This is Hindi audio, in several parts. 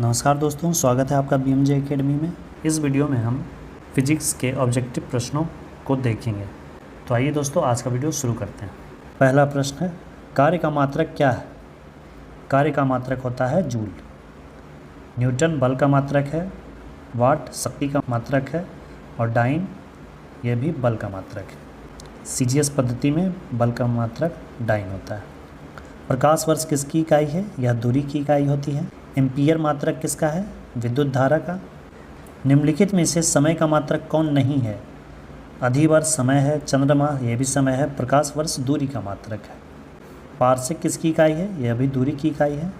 नमस्कार दोस्तों, स्वागत है आपका BMJ एकेडमी में। इस वीडियो में हम फिजिक्स के ऑब्जेक्टिव प्रश्नों को देखेंगे। तो आइए दोस्तों, आज का वीडियो शुरू करते हैं। पहला प्रश्न है, कार्य का मात्रक क्या है? कार्य का मात्रक होता है जूल। न्यूटन बल का मात्रक है, वाट शक्ति का मात्रक है और डाइन यह भी बल का मात्रक है। CGS पद्धति में बल का मात्रक डाइन होता है। प्रकाश वर्ष किसकी इकाई है? यह दूरी की इकाई होती है। एम्पियर मात्रक किसका है? विद्युत धारा का। निम्नलिखित में से समय का मात्रक कौन नहीं है? अधिवर्ष समय है, चंद्रमा यह भी समय है, प्रकाश वर्ष दूरी का मात्रक है। पारसेक किसकी इकाई है? यह भी दूरी की इकाई है।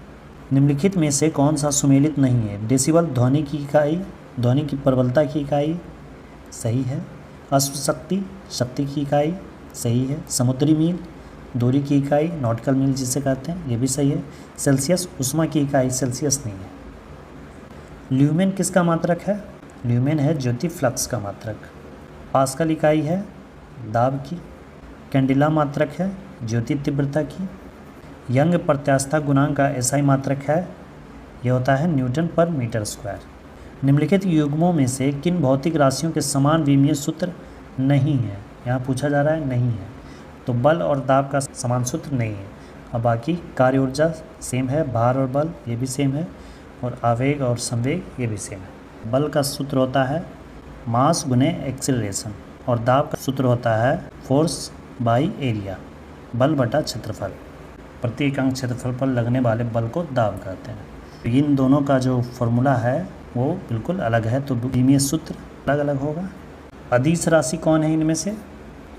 निम्नलिखित में से कौन सा सुमेलित नहीं है? डेसिबल ध्वनि की इकाई, ध्वनि की प्रबलता की इकाई, सही है। अश्व शक्ति, शक्ति की इकाई, सही है। समुद्री मील, दूरी की इकाई, नॉटिकल मील जिसे कहते हैं, ये भी सही है। सेल्सियस, उष्मा की इकाई, सेल्सियस नहीं है। ल्यूमेन किसका मात्रक है? ल्यूमेन है ज्योति फ्लक्स का मात्रक। पास्कल इकाई है दाब की। कैंडिला मात्रक है ज्योति तीव्रता की। यंग प्रत्यास्थता गुणांक का SI मात्रक है, यह होता है न्यूटन पर मीटर स्क्वायर। निम्नलिखित युग्मों में से किन भौतिक राशियों के समान विमीय सूत्र नहीं है? यहाँ पूछा जा रहा है नहीं है, तो बल और दाब का समान सूत्र नहीं है। अब बाकी कार्य ऊर्जा सेम है, भार और बल ये भी सेम है, और आवेग और संवेग ये भी सेम है। बल का सूत्र होता है मास गुने एक्सीलरेशन और दाब का सूत्र होता है फोर्स बाई एरिया, बल बटा क्षेत्रफल। प्रति इकाई क्षेत्रफल पर लगने वाले बल को दाब कहते हैं। तो इन दोनों का जो फॉर्मूला है वो बिल्कुल अलग है, तो विमीय सूत्र अलग अलग होगा। अदिश राशि कौन है इनमें से?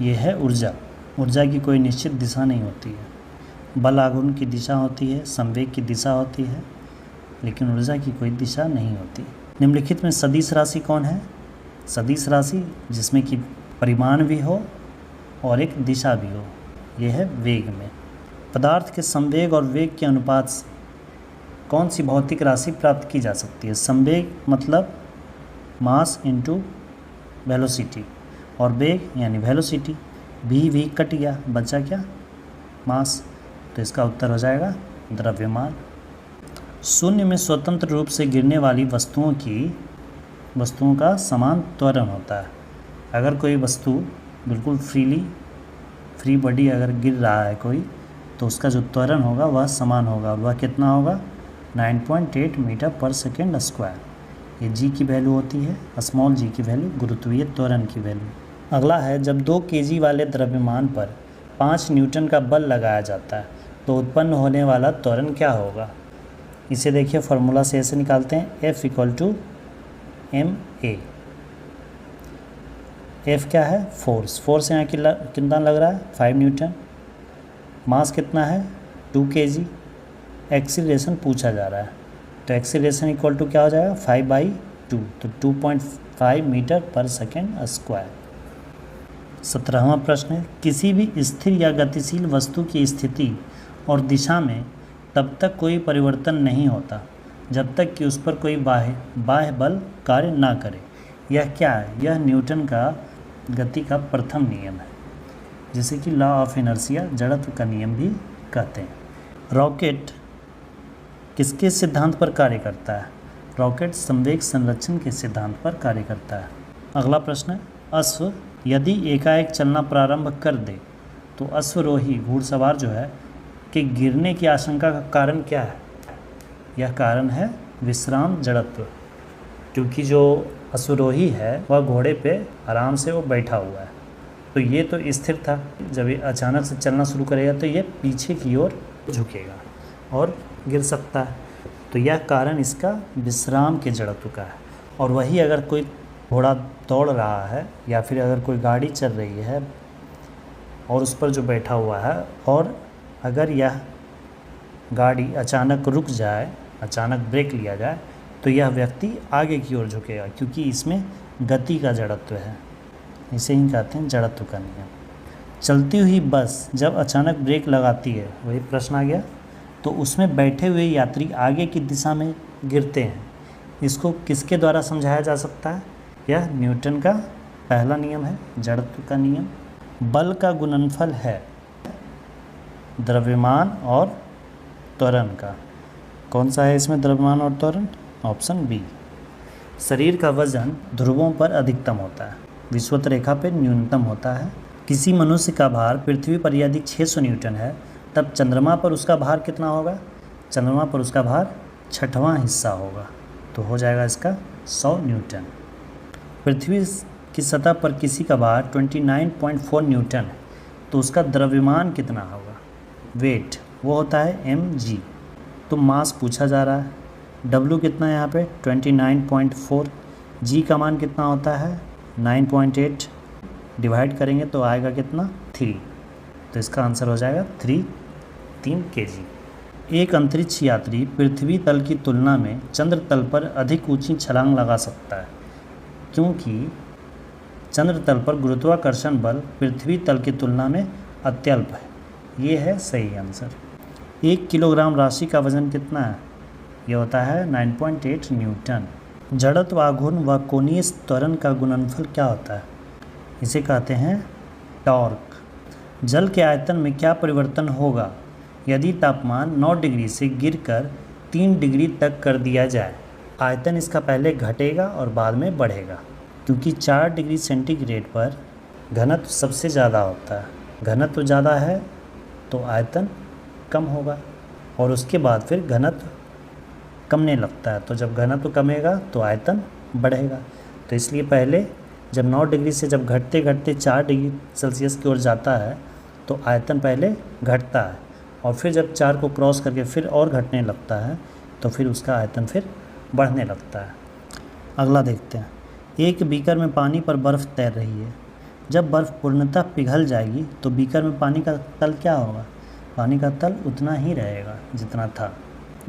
ये है ऊर्जा। ऊर्जा की कोई निश्चित दिशा नहीं होती है। बल आघूर्ण की दिशा होती है, संवेग की दिशा होती है, लेकिन ऊर्जा की कोई दिशा नहीं होती। निम्नलिखित में सदिश राशि कौन है? सदिश राशि जिसमें कि परिमाण भी हो और एक दिशा भी हो, यह है वेग में। पदार्थ के संवेग और वेग के अनुपात से कौन सी भौतिक राशि प्राप्त की जा सकती है? संवेग मतलब मास इंटू वेलोसिटी, और वेग यानी वेलोसिटी। भी कट गया, बचा क्या? मास। तो इसका उत्तर हो जाएगा द्रव्यमान। शून्य में स्वतंत्र रूप से गिरने वाली वस्तुओं का समान त्वरण होता है। अगर कोई वस्तु बिल्कुल फ्री बॉडी अगर गिर रहा है कोई, तो उसका जो त्वरण होगा वह समान होगा, और वह कितना होगा? 9.8 मीटर पर सेकेंड स्क्वायर। ये जी की वैल्यू होती है, स्मॉल जी की वैल्यू, गुरुत्वीय त्वरण की वैल्यू। अगला है, जब 2 kg वाले द्रव्यमान पर 5 न्यूटन का बल लगाया जाता है तो उत्पन्न होने वाला त्वरण क्या होगा? इसे देखिए, फॉर्मूला से ऐसे निकालते हैं, F = ma। F क्या है? फोर्स यहाँ कितना लग रहा है? 5 न्यूटन। मास कितना है? 2 kg। एक्सीलरेशन पूछा जा रहा है, तो एक्सीलरेशन = क्या हो जाएगा? 5/2, तो 2.5 मीटर पर सेकेंड स्क्वायर। 17वां प्रश्न है, किसी भी स्थिर या गतिशील वस्तु की स्थिति और दिशा में तब तक कोई परिवर्तन नहीं होता जब तक कि उस पर कोई बाह्य बल कार्य ना करे। यह क्या है? यह न्यूटन का गति का प्रथम नियम है, जिसे कि लॉ ऑफ इनर्शिया, जड़त्व का नियम भी कहते हैं। रॉकेट किसके सिद्धांत पर कार्य करता है? रॉकेट संवेग संरक्षण के सिद्धांत पर कार्य करता है। अगला प्रश्न है, अश्व यदि एकाएक चलना प्रारंभ कर दे तो अश्वरोही घुड़सवार जो है कि गिरने की आशंका का कारण क्या है? यह कारण है विश्राम जड़त्व, क्योंकि जो अश्वरोही है वह घोड़े पे आराम से वो बैठा हुआ है, तो ये तो स्थिर था। जब ये अचानक से चलना शुरू करेगा तो ये पीछे की ओर झुकेगा और गिर सकता है, तो यह कारण इसका विश्राम के जड़त्व का है। और वही अगर कोई घोड़ा दौड़ रहा है या फिर अगर कोई गाड़ी चल रही है और उस पर जो बैठा हुआ है, और अगर यह गाड़ी अचानक रुक जाए, अचानक ब्रेक लिया जाए, तो यह व्यक्ति आगे की ओर झुकेगा, क्योंकि इसमें गति का जड़त्व है। इसे ही कहते हैं जड़त्व का नियम। चलती हुई बस जब अचानक ब्रेक लगाती है, वही प्रश्न आ गया, तो उसमें बैठे हुए यात्री आगे की दिशा में गिरते हैं। इसको किसके द्वारा समझाया जा सकता है? यह न्यूटन का पहला नियम है, जड़त्व का नियम। बल का गुणनफल है द्रव्यमान और त्वरण का। कौन सा है इसमें द्रव्यमान और त्वरण? Option B. शरीर का वजन ध्रुवों पर अधिकतम होता है, विषुवत रेखा पर न्यूनतम होता है। किसी मनुष्य का भार पृथ्वी पर यदि 600 न्यूटन है, तब चंद्रमा पर उसका भार कितना होगा? चंद्रमा पर उसका भार 6वां हिस्सा होगा, तो हो जाएगा इसका 100 न्यूटन। पृथ्वी की सतह पर किसी का भार 29.4 न्यूटन है, तो उसका द्रव्यमान कितना होगा? वेट वो होता है mg। तो मास पूछा जा रहा है, W कितना है यहाँ पे 29.4, g का मान कितना होता है 9.8, डिवाइड करेंगे तो आएगा कितना 3, तो इसका आंसर हो जाएगा 3 kg। एक अंतरिक्ष यात्री पृथ्वी तल की तुलना में चंद्र तल पर अधिक ऊंची छलांग लगा सकता है, क्योंकि चंद्र तल पर गुरुत्वाकर्षण बल पृथ्वी तल की तुलना में अत्यल्प है। ये है सही आंसर। 1 किलोग्राम राशि का वजन कितना है? ये होता है 9.8 न्यूटन। जड़त्व आघूर्ण व कोणीय त्वरण का गुणनफल क्या होता है? इसे कहते हैं टॉर्क। जल के आयतन में क्या परिवर्तन होगा यदि तापमान 9 डिग्री से गिरकर 3 डिग्री तक कर दिया जाए? आयतन इसका पहले घटेगा और बाद में बढ़ेगा, क्योंकि 4 डिग्री सेंटीग्रेड पर घनत्व सबसे ज़्यादा होता है। घनत्व ज़्यादा है तो आयतन कम होगा, और उसके बाद फिर घनत्व कमने लगता है। तो जब घनत्व कमेगा तो आयतन बढ़ेगा। तो इसलिए पहले जब 9 डिग्री से जब घटते घटते 4 डिग्री सेल्सियस की ओर जाता है तो आयतन पहले घटता है, और फिर जब 4 को क्रॉस करके फिर और घटने लगता है तो फिर उसका आयतन फिर बढ़ने लगता है। अगला देखते हैं। एक बीकर में पानी पर बर्फ़ तैर रही है। जब बर्फ़ पूर्णतः पिघल जाएगी तो बीकर में पानी का तल क्या होगा? पानी का तल उतना ही रहेगा जितना था।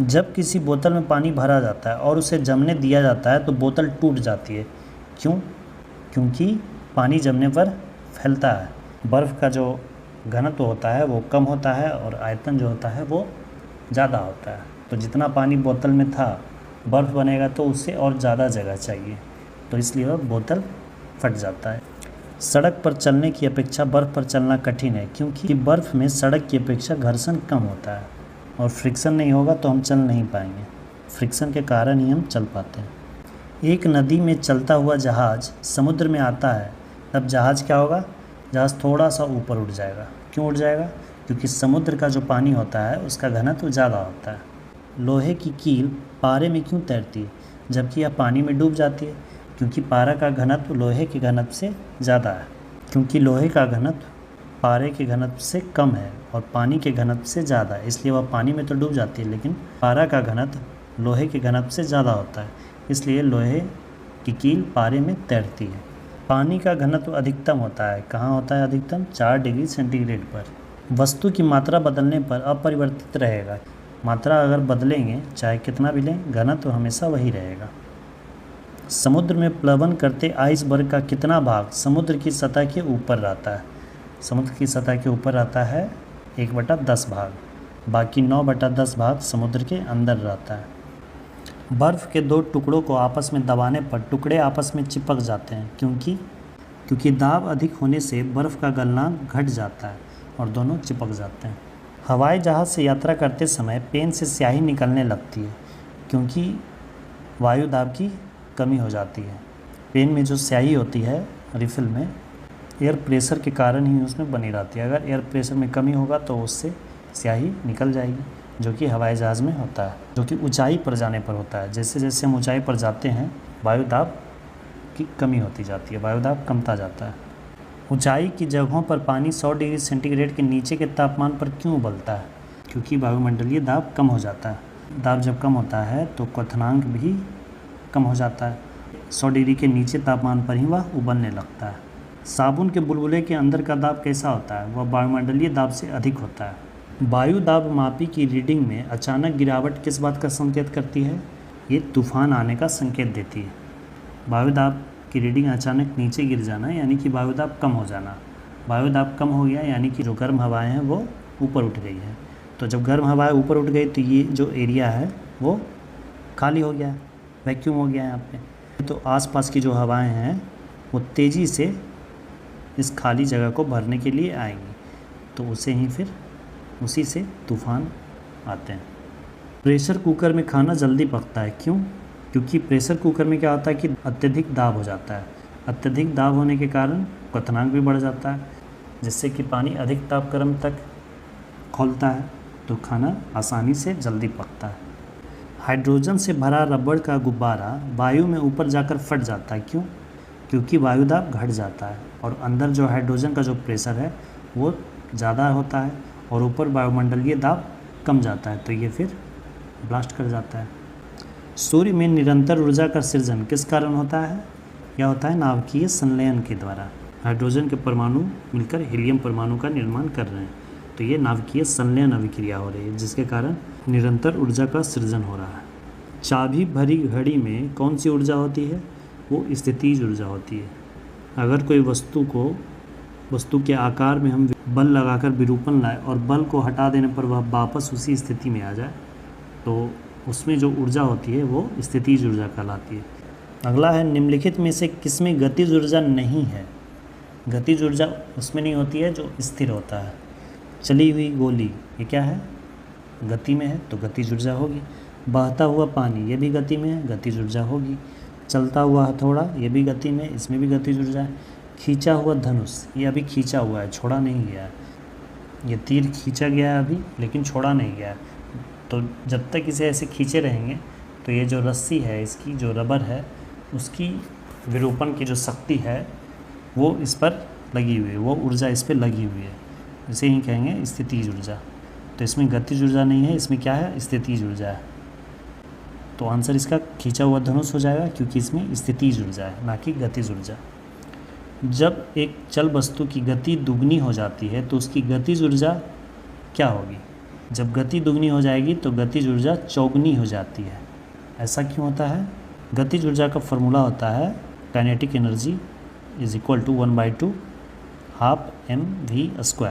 जब किसी बोतल में पानी भरा जाता है और उसे जमने दिया जाता है तो बोतल टूट जाती है। क्यों? क्योंकि पानी जमने पर फैलता है। बर्फ़ का जो घनत्व होता है वो कम होता है और आयतन जो होता है वो ज़्यादा होता है। तो जितना पानी बोतल में था, बर्फ़ बनेगा तो उससे और ज़्यादा जगह चाहिए, तो इसलिए वह बोतल फट जाता है। सड़क पर चलने की अपेक्षा बर्फ़ पर चलना कठिन है, क्योंकि बर्फ़ में सड़क की अपेक्षा घर्षण कम होता है, और फ्रिक्शन नहीं होगा तो हम चल नहीं पाएंगे। फ्रिक्शन के कारण ही हम चल पाते हैं। एक नदी में चलता हुआ जहाज़ समुद्र में आता है, तब जहाज़ क्या होगा? जहाज़ थोड़ा सा ऊपर उठ जाएगा। क्यों उठ जाएगा? क्योंकि समुद्र का जो पानी होता है उसका घनत्व ज़्यादा होता है। लोहे की कील पारे में क्यों तैरती है जबकि यह पानी में डूब जाती है? क्योंकि पारा का घनत्व लोहे के घनत्व से ज़्यादा है। क्योंकि लोहे का घनत्व पारे के घनत्व से कम है और पानी के घनत्व से ज़्यादा है, इसलिए वह पानी में तो डूब जाती है, लेकिन पारा का घनत्व लोहे के घनत्व से ज़्यादा होता है, इसलिए लोहे की कील पारे में तैरती है। पानी का घनत्व अधिकतम होता है। कहाँ होता है अधिकतम? 4 डिग्री सेंटीग्रेड पर। वस्तु की मात्रा बदलने पर अपरिवर्तित रहेगा। मात्रा अगर बदलेंगे चाहे कितना भी लें, घनत्व हमेशा वही रहेगा। समुद्र में प्लवन करते आइसबर्ग का कितना भाग समुद्र की सतह के ऊपर रहता है? समुद्र की सतह के ऊपर रहता है 1/10 भाग, बाकी 9/10 भाग समुद्र के अंदर रहता है। बर्फ़ के 2 टुकड़ों को आपस में दबाने पर टुकड़े आपस में चिपक जाते हैं, क्योंकि दाब अधिक होने से बर्फ़ का गलनांक घट जाता है और दोनों चिपक जाते हैं। हवाई जहाज़ से यात्रा करते समय पेन से स्याही निकलने लगती है, क्योंकि वायु दाब की कमी हो जाती है। पेन में जो स्याही होती है रिफ़िल में, एयर प्रेशर के कारण ही उसमें बनी रहती है। अगर एयर प्रेशर में कमी होगा तो उससे स्याही निकल जाएगी, जो कि हवाई जहाज़ में होता है, जो कि ऊंचाई पर जाने पर होता है। जैसे जैसे हम ऊंचाई पर जाते हैं वायु दाब की कमी होती जाती है, वायु दाब कमता जाता है। ऊंचाई की जगहों पर पानी 100 डिग्री सेंटीग्रेड के नीचे के तापमान पर क्यों उबलता है? क्योंकि वायुमंडलीय दाब कम हो जाता है। दाब जब कम होता है तो क्वथनांक भी कम हो जाता है। 100 डिग्री के नीचे तापमान पर ही वह उबलने लगता है। साबुन के बुलबुले के अंदर का दाब कैसा होता है? वह वायुमंडलीय दाब से अधिक होता है। वायु दाब मापी की रीडिंग में अचानक गिरावट किस बात का संकेत करती है? ये तूफान आने का संकेत देती है। वायु दाब की रीडिंग अचानक नीचे गिर जाना यानी कि वायु दाब कम हो जाना। वायु दाब कम हो गया यानी कि जो गर्म हवाएं हैं वो ऊपर उठ गई है। तो जब गर्म हवाएं ऊपर उठ गई तो ये जो एरिया है वो खाली हो गया, वैक्यूम हो गया यहाँ पे। तो आसपास की जो हवाएं हैं वो तेज़ी से इस खाली जगह को भरने के लिए आएंगी, तो उसी से तूफ़ान आते हैं। प्रेशर कुकर में खाना जल्दी पकता है। क्यों? क्योंकि प्रेशर कुकर में क्या होता है कि अत्यधिक दाब हो जाता है। अत्यधिक दाब होने के कारण क्वथनांक भी बढ़ जाता है, जिससे कि पानी अधिक तापक्रम तक खौलता है, तो खाना आसानी से जल्दी पकता है। हाइड्रोजन से भरा रबड़ का गुब्बारा वायु में ऊपर जाकर फट जाता है। क्यों? क्योंकि वायु दाब घट जाता है और अंदर जो हाइड्रोजन का जो प्रेशर है वो ज़्यादा होता है और ऊपर वायुमंडलीय दाब कम जाता है, तो ये फिर ब्लास्ट कर जाता है। सूर्य में निरंतर ऊर्जा का सृजन किस कारण होता है? यह होता है नाभिकीय संलयन के द्वारा। हाइड्रोजन के परमाणु मिलकर हीलियम परमाणु का निर्माण कर रहे हैं, तो ये नाभिकीय संलयन अभिक्रिया हो रही है, जिसके कारण निरंतर ऊर्जा का सृजन हो रहा है। चाबी भरी घड़ी में कौन सी ऊर्जा होती है? वो स्थितिज ऊर्जा होती है। अगर कोई वस्तु के आकार में हम बल लगाकर विरूपण लाए और बल को हटा देने पर वह वापस उसी स्थिति में आ जाए, तो उसमें जो ऊर्जा होती है वो स्थितिज ऊर्जा कहलाती है। अगला है, निम्नलिखित में से किसमें गतिज ऊर्जा नहीं है? गतिज ऊर्जा उसमें नहीं होती है जो स्थिर होता है। चली हुई गोली ये क्या है? गति में है, तो गतिज ऊर्जा होगी। बहता हुआ पानी ये भी गति में है, गतिज ऊर्जा होगी। चलता हुआ हथौड़ा ये भी गति में, इसमें भी गतिज ऊर्जा है। खींचा हुआ धनुष ये अभी खींचा हुआ है, छोड़ा नहीं गया है। ये तीर खींचा गया है अभी, लेकिन छोड़ा नहीं गया है। तो जब तक इसे ऐसे खींचे रहेंगे तो ये जो रस्सी है, इसकी जो रबर है, उसकी विरूपण की जो शक्ति है वो इस पर लगी हुई है, वो ऊर्जा इस पर लगी हुई है। इसे ही कहेंगे स्थितिज ऊर्जा। तो इसमें गतिज ऊर्जा नहीं है, इसमें क्या है? स्थितिज ऊर्जा है। तो आंसर इसका खींचा हुआ धनुष हो जाएगा, क्योंकि इसमें स्थितिज ऊर्जा है, ना कि गतिज ऊर्जा। जब एक चल वस्तु की गति दुगनी हो जाती है तो उसकी गतिज ऊर्जा क्या होगी? जब गति दुगनी हो जाएगी तो गतिज ऊर्जा चौगुनी हो जाती है। ऐसा क्यों होता है? गतिज ऊर्जा का फॉर्मूला होता है kinetic energy is equal to 1/2 half mv²।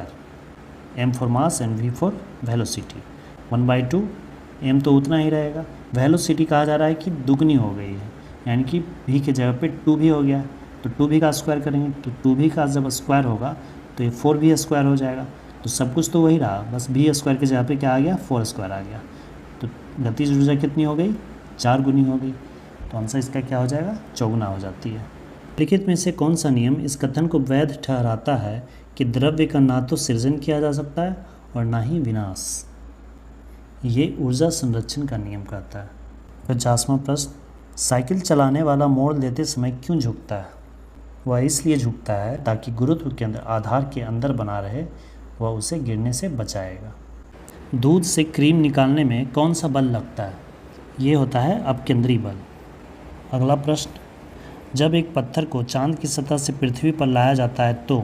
m for mass and v for velocity. 1/2 m तो उतना ही रहेगा। वेलोसिटी कहा जा रहा है कि दुगनी हो गई है, यानी कि v की जगह पे 2v हो गया, तो 2v का स्क्वायर करेंगे तो 2v का जब स्क्वायर होगा तो ये 4v² हो जाएगा। तो सब कुछ तो वही रहा, बस v² की जगह पे क्या आ गया? 4² आ गया। तो गतिज ऊर्जा कितनी हो गई? 4 गुनी हो गई। तो आंसर इसका क्या हो जाएगा? चौगुना हो जाती है। लिखित में से कौन सा नियम इस कथन को वैध ठहराता है कि द्रव्य का ना तो सृजन किया जा सकता है और ना ही विनाश? ये ऊर्जा संरक्षण का नियम कहता है। 50वां प्रश्न, साइकिल चलाने वाला मोड़ लेते समय क्यों झुकता है? वह इसलिए झुकता है ताकि गुरुत्व केंद्र आधार के अंदर बना रहे, वह उसे गिरने से बचाएगा। दूध से क्रीम निकालने में कौन सा बल लगता है? ये होता है अपकेंद्री बल। अगला प्रश्न, जब एक पत्थर को चांद की सतह से पृथ्वी पर लाया जाता है तो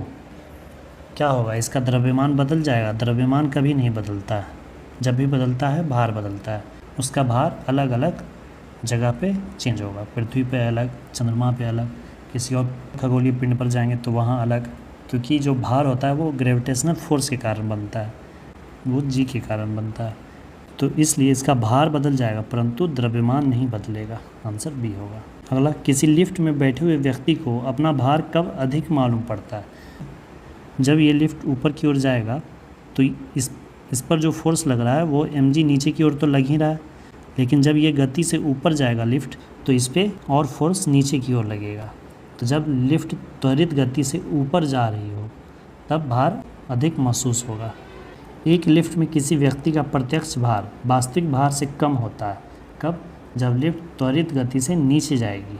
क्या होगा? इसका द्रव्यमान बदल जाएगा? द्रव्यमान कभी नहीं बदलता है। जब भी बदलता है भार बदलता है। उसका भार अलग अलग जगह पे चेंज होगा। पृथ्वी पे अलग, चंद्रमा पे अलग, किसी और खगोलीय पिंड पर जाएंगे तो वहाँ अलग, क्योंकि जो भार होता है वो ग्रेविटेशनल फोर्स के कारण बनता है, वो जी के कारण बनता है। तो इसलिए इसका भार बदल जाएगा, परंतु द्रव्यमान नहीं बदलेगा। आंसर बी होगा। अगला, किसी लिफ्ट में बैठे हुए व्यक्ति को अपना भार कब अधिक मालूम पड़ता है? जब ये लिफ्ट ऊपर की ओर जाएगा तो इस पर जो फोर्स लग रहा है वो mg नीचे की ओर तो लग ही रहा है, लेकिन जब ये गति से ऊपर जाएगा लिफ्ट तो इस पर और फोर्स नीचे की ओर लगेगा। तो जब लिफ्ट त्वरित गति से ऊपर जा रही हो तब भार अधिक महसूस होगा। एक लिफ्ट में किसी व्यक्ति का प्रत्यक्ष भार वास्तविक भार से कम होता है। कब? जब लिफ्ट त्वरित गति से नीचे जाएगी,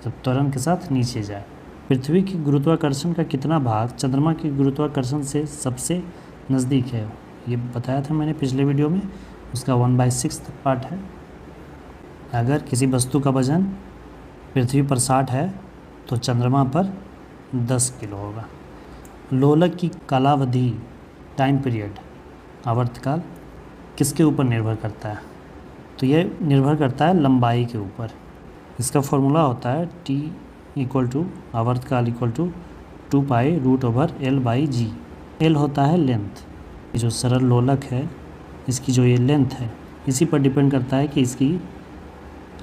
जब त्वरण के साथ नीचे जाए। पृथ्वी की गुरुत्वाकर्षण का कितना भाग चंद्रमा की गुरुत्वाकर्षण से सबसे नज़दीक है? ये बताया था मैंने पिछले वीडियो में, उसका 1/6 पार्ट है। अगर किसी वस्तु का वजन पृथ्वी पर 60 है तो चंद्रमा पर 10 किलो होगा। लोलक की कालावधि, टाइम पीरियड, आवर्तकाल किसके ऊपर निर्भर करता है? तो ये निर्भर करता है लंबाई के ऊपर। इसका फॉर्मूला होता है T = आवर्तकाल = 2π√L/g। L होता है लेंथ। ये जो सरल लोलक है इसकी जो ये लेंथ है इसी पर डिपेंड करता है कि इसकी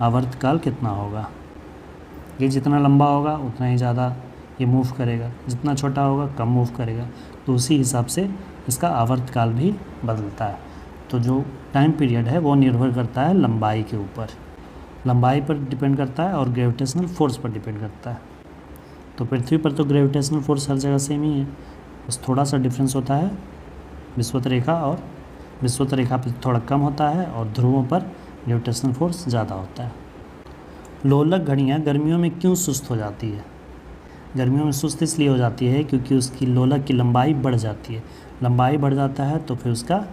आवर्तकाल कितना होगा। ये जितना लंबा होगा उतना ही ज़्यादा ये मूव करेगा, जितना छोटा होगा कम मूव करेगा। तो उसी हिसाब से इसका आवर्तकाल भी बदलता है। तो जो टाइम पीरियड है वो निर्भर करता है लंबाई के ऊपर। लंबाई पर डिपेंड करता है और ग्रेविटेशनल फोर्स पर डिपेंड करता है। तो पृथ्वी पर तो ग्रेविटेशनल फोर्स हर जगह सेम ही है, बस थोड़ा सा डिफरेंस होता है विषुवत रेखा, और विषुवत रेखा पर थोड़ा कम होता है और ध्रुवों पर ग्रेविटेशनल फोर्स ज़्यादा होता है। लोलक घड़ियाँ गर्मियों में क्यों सुस्त हो जाती है? गर्मियों में सुस्त इसलिए हो जाती है क्योंकि उसकी लोलक की लंबाई बढ़ जाती है। लंबाई बढ़ जाता है तो फिर उसका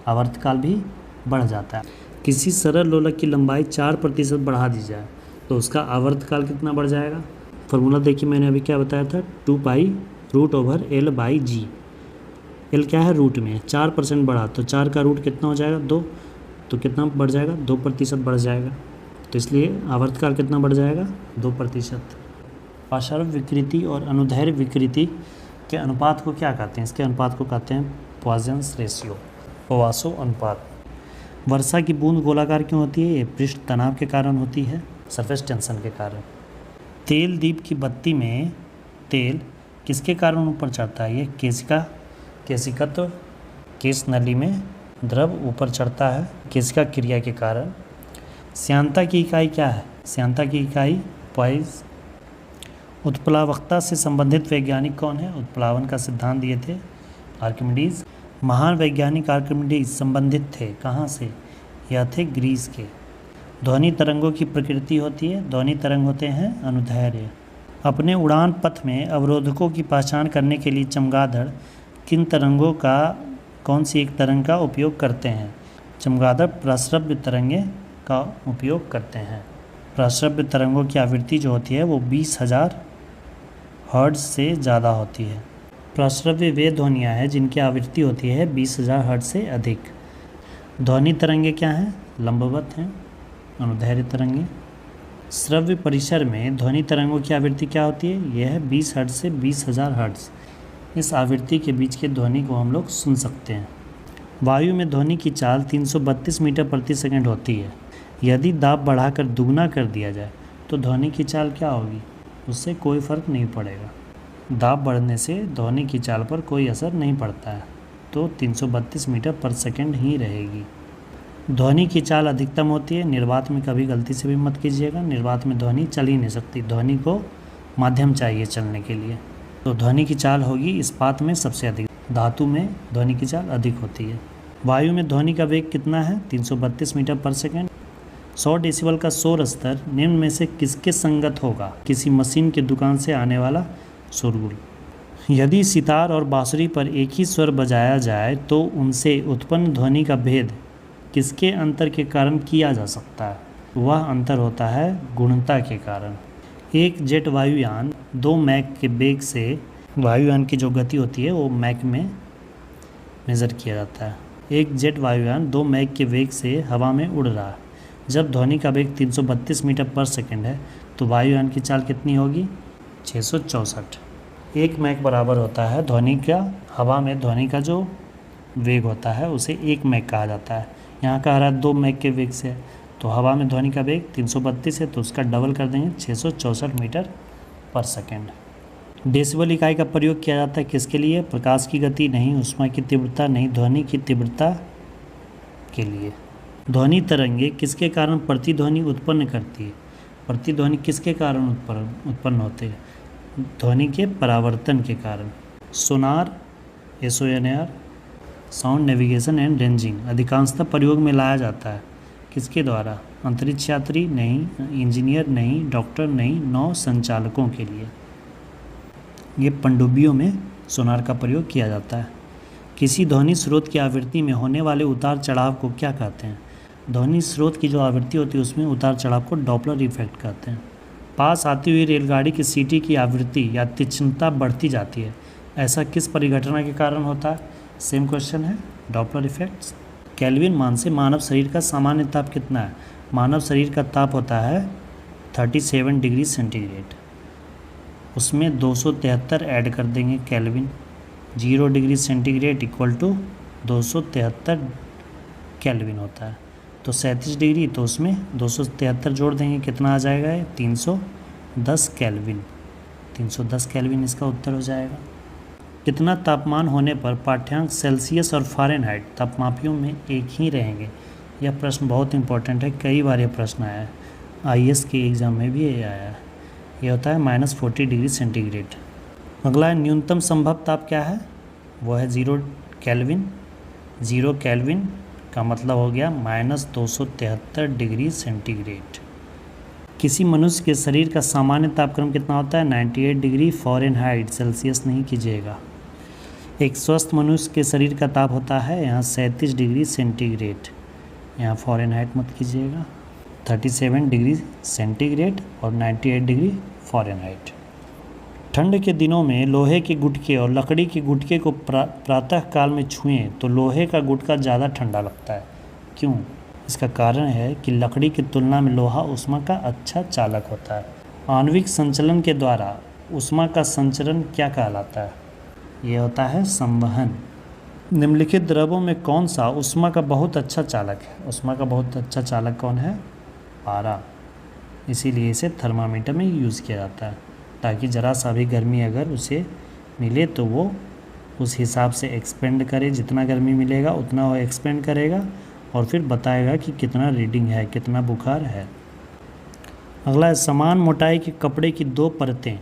आवर्तकाल भी बढ़ जाता है। किसी सरल लोलक की लंबाई 4% बढ़ा दी जाए तो उसका आवर्तकाल कितना बढ़ जाएगा? फॉर्मूला देखिए, मैंने अभी क्या बताया था, 2π√L/g। एल क्या है? रूट में 4% बढ़ा तो 4 का रूट कितना हो जाएगा? 2। तो कितना बढ़ जाएगा? 2% बढ़ जाएगा। तो इसलिए आवर्तकाल कितना बढ़ जाएगा? 2%। पार्श्व विकृति और अनुदैर्घ्य विकृति के अनुपात को क्या कहते हैं? इसके अनुपात को कहते हैं पॉइजन्स रेशियो, पोवासो अनुपात। वर्षा की बूंद गोलाकार क्यों होती है? ये पृष्ठ तनाव के कारण होती है, सरफेस टेंशन के कारण। तेल दीप की बत्ती में तेल किसके कारण ऊपर चढ़ता है? ये केशिकत्व, केश नली में द्रव ऊपर चढ़ता है केशिका क्रिया के कारण। श्यानता की इकाई क्या है? श्यानता की इकाई पॉइज। उत्प्लावकता से संबंधित वैज्ञानिक कौन है? उत्प्लावन का सिद्धांत दिए थे आर्किमिडीज। महान वैज्ञानिक आर्किमिडीज संबंधित थे कहाँ से? यह थे ग्रीस के। ध्वनि तरंगों की प्रकृति होती है, ध्वनि तरंग होते हैं अनुदैर्घ्य। अपने उड़ान पथ में अवरोधकों की पहचान करने के लिए चमगादड़ किन तरंगों का कौन सी एक तरंग का उपयोग करते हैं? चमगादड़ प्रस्रव्य तरंगे का उपयोग करते हैं। प्रस्रव्य तरंगों की आवृत्ति जो होती है वो 20,000 हर्ट्ज से ज़्यादा होती है। प्रस्रव्य वे ध्वनियाँ हैं जिनकी आवृत्ति होती है 20,000 हर्ट्ज से अधिक। ध्वनि तरंगे क्या हैं? लंबवत हैं, अनुदैर्घ्य तरंगे। श्रव्य परिसर में ध्वनि तरंगों की आवृत्ति क्या होती है? यह है 20 हर्ट्ज से 20,000 हर्ट्ज। इस आवृत्ति के बीच के ध्वनि को हम लोग सुन सकते हैं। वायु में ध्वनि की चाल 332 मीटर प्रति सेकंड होती है। यदि दाब बढ़ाकर दुगना कर दिया जाए तो ध्वनि की चाल क्या होगी? उससे कोई फर्क नहीं पड़ेगा। दाब बढ़ने से ध्वनि की चाल पर कोई असर नहीं पड़ता है, तो 332 मीटर पर सेकंड ही रहेगी। ध्वनि की चाल अधिकतम होती है। निर्वात में कभी गलती से भी मत कीजिएगा, निर्वात में ध्वनि चल ही नहीं सकती, ध्वनि को माध्यम चाहिए चलने के लिए। तो ध्वनि की चाल होगी इस्पात में सबसे अधिक, धातु में ध्वनि की चाल अधिक होती है। वायु में ध्वनि का वेग कितना है? 332 मीटर पर सेकंड। 100 डेसिबल का शोर स्तर निम्न में से किसके संगत होगा? किसी मशीन की दुकान से आने वाला शोरगुल। यदि सितार और बांसुरी पर एक ही स्वर बजाया जाए तो उनसे उत्पन्न ध्वनि का भेद किसके अंतर के कारण किया जा सकता है? वह अंतर होता है गुणता के कारण। एक जेट वायुयान 2 मैक के वेग से, वायुयान की जो गति होती है वो मैक में मेज़र किया जाता है। एक जेट वायुयान 2 मैक के वेग से हवा में उड़ रहा है। जब ध्वनि का वेग 332 मीटर पर सेकंड है तो वायुयान की चाल कितनी होगी? 664। 1 मैक बराबर होता है ध्वनि का, हवा में ध्वनि का जो वेग होता है उसे 1 मैक कहा जाता है। यहाँ कह रहा है 2 मैक के वेग से, तो हवा में ध्वनि का वेग 332 है तो उसका डबल कर देंगे 664 मीटर पर सेकंड। डेसिबल इकाई का प्रयोग किया जाता है किसके लिए? प्रकाश की गति नहीं, ऊष्मा की तीव्रता नहीं, ध्वनि की तीव्रता के लिए। ध्वनि तरंगे किसके कारण प्रतिध्वनि उत्पन्न करती है? प्रतिध्वनि किसके कारण उत्पन्न होते हैं? ध्वनि के परावर्तन के कारण। सोनार, SONAR, sound navigation and ranging अधिकांशतः प्रयोग में लाया जाता है किसके द्वारा? अंतरिक्ष यात्री नहीं, इंजीनियर नहीं, डॉक्टर नहीं, नौ संचालकों के लिए। ये पनडुब्बियों में सोनार का प्रयोग किया जाता है। किसी ध्वनि स्रोत की आवृत्ति में होने वाले उतार चढ़ाव को क्या कहते हैं? ध्वनि स्रोत की जो आवृत्ति होती है उसमें उतार चढ़ाव को डॉपलर इफेक्ट कहते हैं। पास आती हुई रेलगाड़ी की सीटी की आवृत्ति या तीक्ष्णता बढ़ती जाती है, ऐसा किस परिघटना के कारण होता है? सेम क्वेश्चन है, डॉपलर इफेक्ट्स। केल्विन मान से मानव शरीर का सामान्य ताप कितना है? मानव शरीर का ताप होता है 37 डिग्री सेंटीग्रेड। उसमें 273 ऐड कर देंगे kelvin. 0 degree centigrade equal to 273 kelvin होता है। तो 37 डिग्री, तो उसमें 273 जोड़ देंगे, कितना आ जाएगा? 310 केल्विन। 310 केल्विन इसका उत्तर हो जाएगा। कितना तापमान होने पर पाठ्यांक सेल्सियस और फ़ारेनहाइट तापमापियों में एक ही रहेंगे? यह प्रश्न बहुत इंपॉर्टेंट है, कई बार यह प्रश्न आया है। IAS के एग्ज़ाम में भी ये आया है। ये होता है -40 डिग्री सेंटीग्रेड। अगला न्यूनतम संभव ताप क्या है? वो है 0 केल्विन। 0 केल्विन का मतलब हो गया -273 डिग्री सेंटीग्रेड। किसी मनुष्य के शरीर का सामान्य तापक्रम कितना होता है? 98 डिग्री फ़ारेनहाइट, सेल्सियस नहीं कीजिएगा। एक स्वस्थ मनुष्य के शरीर का ताप होता है यहाँ 37 डिग्री सेंटीग्रेड, यहाँ फ़ारेनहाइट मत कीजिएगा। 37 डिग्री सेंटीग्रेड और 98 डिग्री फ़ारेनहाइट। ठंड के दिनों में लोहे के गुटके और लकड़ी के गुटके को प्रातः काल में छुएं तो लोहे का गुटका ज़्यादा ठंडा लगता है। क्यों? इसका कारण है कि लकड़ी की तुलना में लोहा ऊष्मा का अच्छा चालक होता है। आणविक संचलन के द्वारा ऊष्मा का संचरण क्या कहलाता है? ये होता है संवहन। निम्नलिखित द्रवों में कौन सा ऊष्मा का बहुत अच्छा चालक है? ऊष्मा का बहुत अच्छा चालक कौन है? पारा। इसीलिए इसे थर्मामीटर में यूज़ किया जाता है, ताकि ज़रा सा भी गर्मी अगर उसे मिले तो वो उस हिसाब से एक्सपेंड करे। जितना गर्मी मिलेगा उतना वो एक्सपेंड करेगा और फिर बताएगा कि कितना रीडिंग है, कितना बुखार है। अगला है समान मोटाई के कपड़े की 2 परतें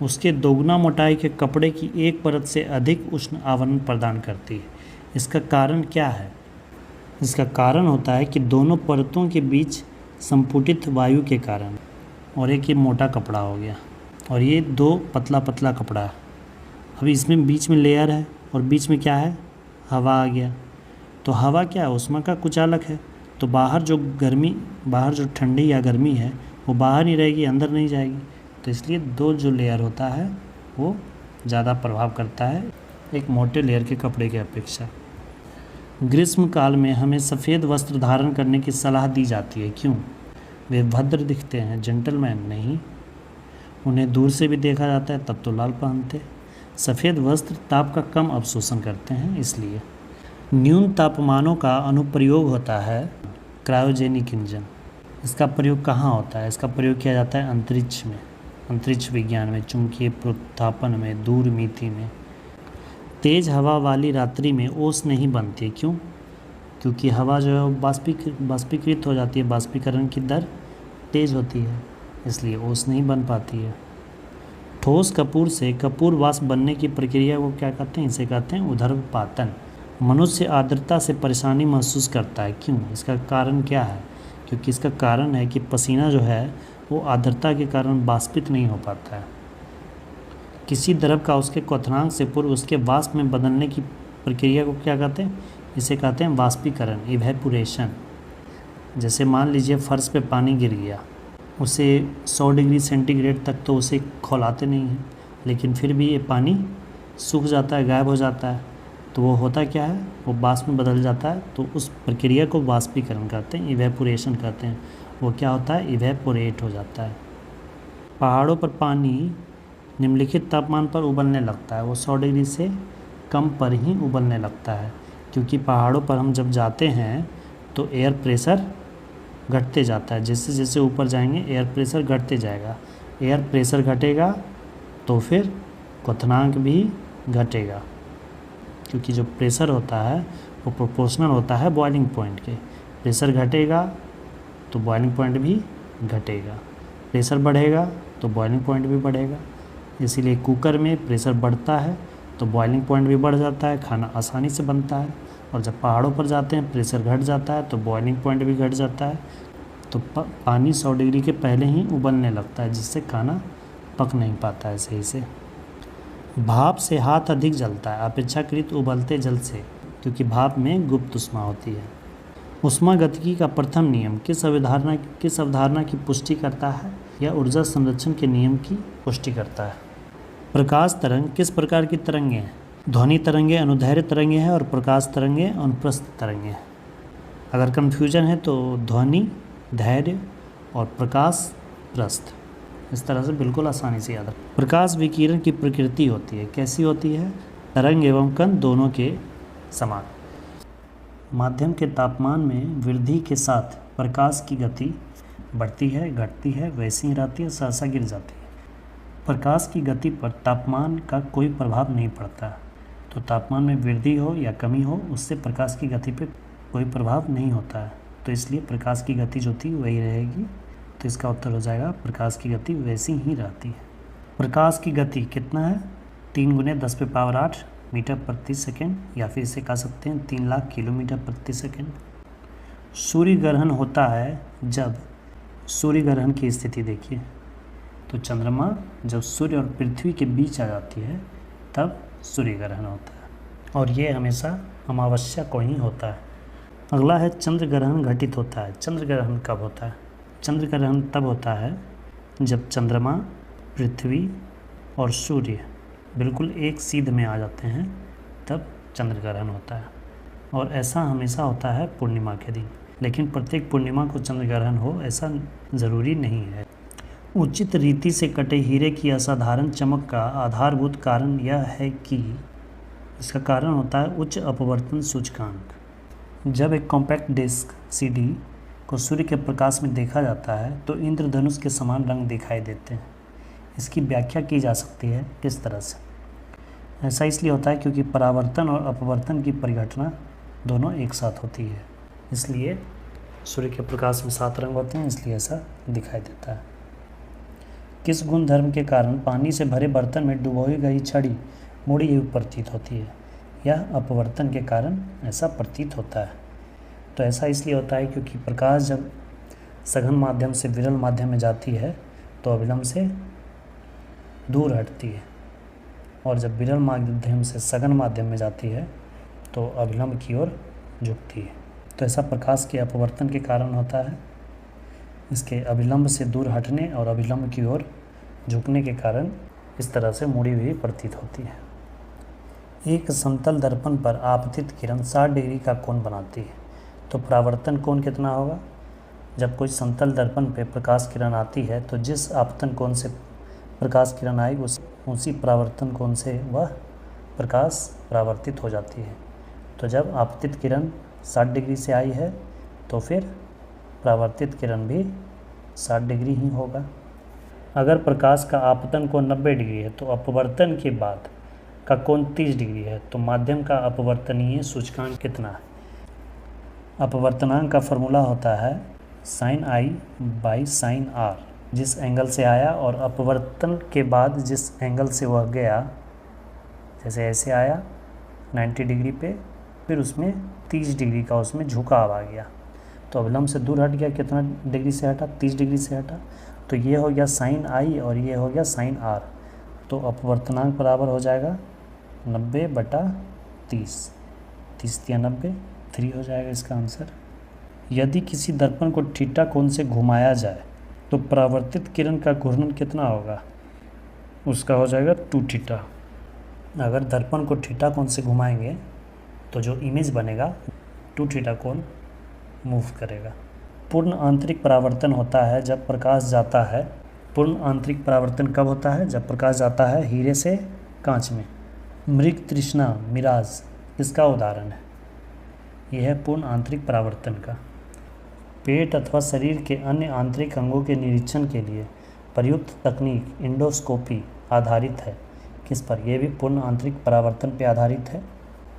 उसके दोगुना मोटाई के कपड़े की एक परत से अधिक उष्ण आवरण प्रदान करती है। इसका कारण क्या है? इसका कारण होता है कि दोनों परतों के बीच संपुटित वायु के कारण। और एक ये मोटा कपड़ा हो गया और ये 2 पतला पतला कपड़ा है। अभी इसमें बीच में लेयर है और बीच में क्या है? हवा आ गया। तो हवा क्या है? ऊष्मा का कुचालक है। तो बाहर जो ठंडी या गर्मी है वो बाहर ही रहेगी, अंदर नहीं जाएगी। तो इसलिए 2 जो लेयर होता है वो ज़्यादा प्रभाव करता है एक मोटे लेयर के कपड़े की अपेक्षा। ग्रीष्म काल में हमें सफ़ेद वस्त्र धारण करने की सलाह दी जाती है। क्यों? वे भद्र दिखते हैं। जेंटलमैन नहीं, उन्हें दूर से भी देखा जाता है तब तो लाल पहनते। सफ़ेद वस्त्र ताप का कम अवशोषण करते हैं इसलिए। न्यून तापमानों का अनुप्रयोग होता है क्रायोजेनिक इंजन। इसका प्रयोग कहाँ होता है? इसका प्रयोग किया जाता है अंतरिक्ष में, अंतरिक्ष विज्ञान में, चुंबकीय प्रोत्थापन में, दूरमीति में। तेज़ हवा वाली रात्रि में ओस नहीं बनती। क्यों? क्योंकि हवा जो है वो बाष्पीकृत हो जाती है, बाष्पीकरण की दर तेज़ होती है, इसलिए ओस नहीं बन पाती है। ठोस कपूर से कपूर वाष्प बनने की प्रक्रिया को क्या कहते हैं? इसे कहते हैं ऊर्ध्वपातन। मनुष्य आर्द्रता से परेशानी महसूस करता है। क्यों? इसका कारण क्या है? क्योंकि इसका कारण है कि पसीना जो है वो आर्द्रता के कारण वाष्पित नहीं हो पाता है। किसी द्रव का उसके क्वथनांक से पूर्व उसके वाष्प में बदलने की प्रक्रिया को क्या कहते हैं? इसे कहते हैं वाष्पीकरण, इवेपोरेशन। जैसे मान लीजिए फर्श पे पानी गिर गया, उसे 100 डिग्री सेंटीग्रेड तक तो उसे खौलाते नहीं हैं, लेकिन फिर भी ये पानी सूख जाता है, गायब हो जाता है। तो वो होता क्या है? वो वाष्प में बदल जाता है। तो उस प्रक्रिया को वाष्पीकरण कहते हैं, इवेपोरेशन कहते हैं। वो क्या होता है? इवेपोरेट हो जाता है। पहाड़ों पर पानी निम्नलिखित तापमान पर उबलने लगता है। वो 100 डिग्री से कम पर ही उबलने लगता है, क्योंकि पहाड़ों पर हम जब जाते हैं तो एयर प्रेशर घटते जाता है। जैसे जैसे ऊपर जाएंगे एयर प्रेशर घटते जाएगा। एयर प्रेशर घटेगा तो फिर क्वथनांक भी घटेगा, क्योंकि जो प्रेशर होता है वो प्रोपोर्शनल होता है बॉइलिंग पॉइंट के। प्रेशर घटेगा तो बॉइलिंग पॉइंट भी घटेगा, प्रेशर बढ़ेगा तो बॉइलिंग पॉइंट भी बढ़ेगा। इसीलिए कुकर में प्रेशर बढ़ता है तो बॉइलिंग पॉइंट भी बढ़ जाता है, खाना आसानी से बनता है। और जब पहाड़ों पर जाते हैं प्रेशर घट जाता है तो बॉइलिंग पॉइंट भी घट जाता है। तो पानी 100 डिग्री के पहले ही उबलने लगता है, जिससे खाना पक नहीं पाता है सही से। भाप से हाथ अधिक जलता है अपेक्षाकृत उबलते जल से, क्योंकि भाप में गुप्त ऊष्मा होती है। ऊष्मागतिकी का प्रथम नियम किस अवधारणा की पुष्टि करता है या ऊर्जा संरक्षण के नियम की पुष्टि करता है? प्रकाश तरंग किस प्रकार की तरंगें हैं? ध्वनि तरंगें अनुदैर्घ्य तरंगें हैं और प्रकाश तरंगें अनुप्रस्थ तरंगें हैं। अगर कन्फ्यूजन है तो ध्वनि धैर्य और प्रकाश प्रस्थ, इस तरह से बिल्कुल आसानी से याद रखें। प्रकाश विकिरण की प्रकृति होती है, कैसी होती है? तरंग एवं कण दोनों के समान। माध्यम के तापमान में वृद्धि के साथ प्रकाश की गति बढ़ती है, घटती है, वैसी ही रहती है, सहसा गिर जाती है। प्रकाश की गति पर तापमान का कोई प्रभाव नहीं पड़ता, तो तापमान में वृद्धि हो या कमी हो उससे प्रकाश की गति पर कोई प्रभाव नहीं होता है। तो इसलिए प्रकाश की गति जो थी वही रहेगी तो इसका उत्तर हो जाएगा प्रकाश की गति वैसी ही रहती है। प्रकाश की गति कितना है? 3 × 10⁸ मीटर प्रति सेकेंड, या फिर इसे कह सकते हैं 3 लाख किलोमीटर प्रति सेकेंड। सूर्य ग्रहण होता है जब, सूर्य ग्रहण की स्थिति देखिए, तो चंद्रमा जब सूर्य और पृथ्वी के बीच आ जाती है तब सूर्य ग्रहण होता है, और ये हमेशा अमावस्या को ही होता है। अगला है चंद्र ग्रहण घटित होता है। चंद्र ग्रहण कब होता है? चंद्र ग्रहण तब होता है जब चंद्रमा, पृथ्वी और सूर्य बिल्कुल एक सीध में आ जाते हैं, तब चंद्र ग्रहण होता है। और ऐसा हमेशा होता है पूर्णिमा के दिन, लेकिन प्रत्येक पूर्णिमा को चंद्र ग्रहण हो ऐसा ज़रूरी नहीं है। उचित रीति से कटे हीरे की असाधारण चमक का आधारभूत कारण यह है कि इसका कारण होता है उच्च अपवर्तन सूचकांक। जब एक कॉम्पैक्ट डिस्क CD को सूर्य के प्रकाश में देखा जाता है तो इंद्रधनुष के समान रंग दिखाई देते हैं। इसकी व्याख्या की जा सकती है किस तरह से? ऐसा इसलिए होता है क्योंकि परावर्तन और अपवर्तन की परिघटना दोनों एक साथ होती है, इसलिए सूर्य के प्रकाश में 7 रंग होते हैं, इसलिए ऐसा दिखाई देता है। किस गुण धर्म के कारण पानी से भरे बर्तन में डुबोई गई छड़ी मुड़ी हुई प्रतीत होती है? यह अपवर्तन के कारण ऐसा प्रतीत होता है। तो ऐसा इसलिए होता है क्योंकि प्रकाश जब सघन माध्यम से विरल माध्यम में जाती है तो अविलंब से दूर हटती है, और जब विरल माध्यम से सघन माध्यम में जाती है तो अविलंब की ओर झुकती है। तो ऐसा प्रकाश के अपवर्तन के कारण होता है। इसके अविलंब से दूर हटने और अविलंब की ओर झुकने के कारण इस तरह से मुड़ी हुई प्रतीत होती है। एक समतल दर्पण पर आपतित किरण 60 डिग्री का कोण बनाती है, तो परावर्तन कोण कितना होगा? जब कोई समतल दर्पण पर प्रकाश किरण आती है तो जिस आपतन कोण से प्रकाश किरण आई उसी परावर्तन कोण से वह प्रकाश परावर्तित हो जाती है। तो जब आपतित किरण 60 डिग्री से आई है तो फिर परावर्तित किरण भी 60 डिग्री ही होगा। अगर प्रकाश का आपतन कोण 90 डिग्री है तो अपवर्तन के बाद का कोण 30 डिग्री है, तो माध्यम का अपवर्तनीय सूचकांक कितना है? अपवर्तनांक का फॉर्मूला होता है sin I / sin R। जिस एंगल से आया और अपवर्तन के बाद जिस एंगल से वह गया, जैसे ऐसे आया 90 डिग्री पे, फिर उसमें 30 डिग्री का उसमें झुकाव आ गया, तो अविलंब से दूर हट गया। कितना डिग्री से हटा? 30 डिग्री से हटा। तो ये हो गया sin I और ये हो गया sin R। तो अपवर्तनांक बराबर हो जाएगा 90/30। 30 × 90, 3 हो जाएगा इसका आंसर। यदि किसी दर्पण को थीटा कोण से घुमाया जाए तो परावर्तित किरण का घूर्णन कितना होगा? उसका हो जाएगा 2θ। अगर दर्पण को थीटा कोण से घुमाएंगे तो जो इमेज बनेगा 2θ कोण मूव करेगा। पूर्ण आंतरिक परावर्तन होता है जब प्रकाश जाता है। पूर्ण आंतरिक परावर्तन कब होता है? जब प्रकाश जाता है हीरे से कांच में। मृग तृष्णा मिराज इसका उदाहरण है। यह है पूर्ण आंतरिक परावर्तन का। पेट अथवा शरीर के अन्य आंतरिक अंगों के निरीक्षण के लिए प्रयुक्त तकनीक इंडोस्कोपी आधारित है। किस पर? यह भी पूर्ण आंतरिक परावर्तन पर आधारित है।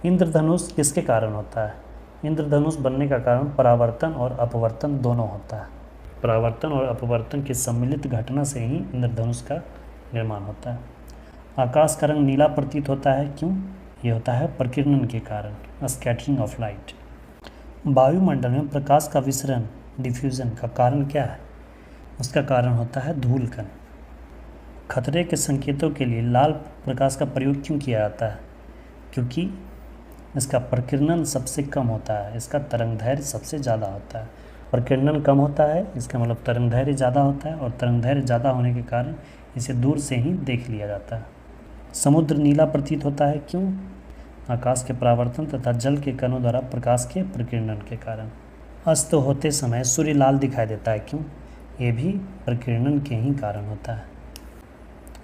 इंद्रधनुष किसके कारण होता है? इंद्रधनुष बनने का कारण परावर्तन और अपवर्तन दोनों होता है। परावर्तन और अपवर्तन की सम्मिलित घटना से ही इंद्रधनुष का निर्माण होता है। आकाश का रंग नीला प्रतीत होता है, क्यों? ये होता है प्रकीर्णन के कारण, स्कैटरिंग ऑफ लाइट। वायुमंडल में प्रकाश का विसरण, डिफ्यूजन का कारण क्या है? उसका कारण होता है धूल कण। खतरे के संकेतों के लिए लाल प्रकाश का प्रयोग क्यों किया जाता है? क्योंकि इसका प्रकीर्णन सबसे कम होता है, इसका तरंगदैर्घ्य सबसे ज़्यादा होता है। प्रकीर्णन कम होता है, इसका मतलब तरंगदैर्घ्य ज़्यादा होता है, और तरंगदैर्घ्य ज़्यादा होने के कारण इसे दूर से ही देख लिया जाता है। समुद्र नीला प्रतीत होता है, क्यों? आकाश के परावर्तन तथा जल के कणों द्वारा प्रकाश के प्रकीर्णन के कारण। अस्त होते समय सूर्य लाल दिखाई देता है, क्यों? ये भी प्रकीर्णन के ही कारण होता है।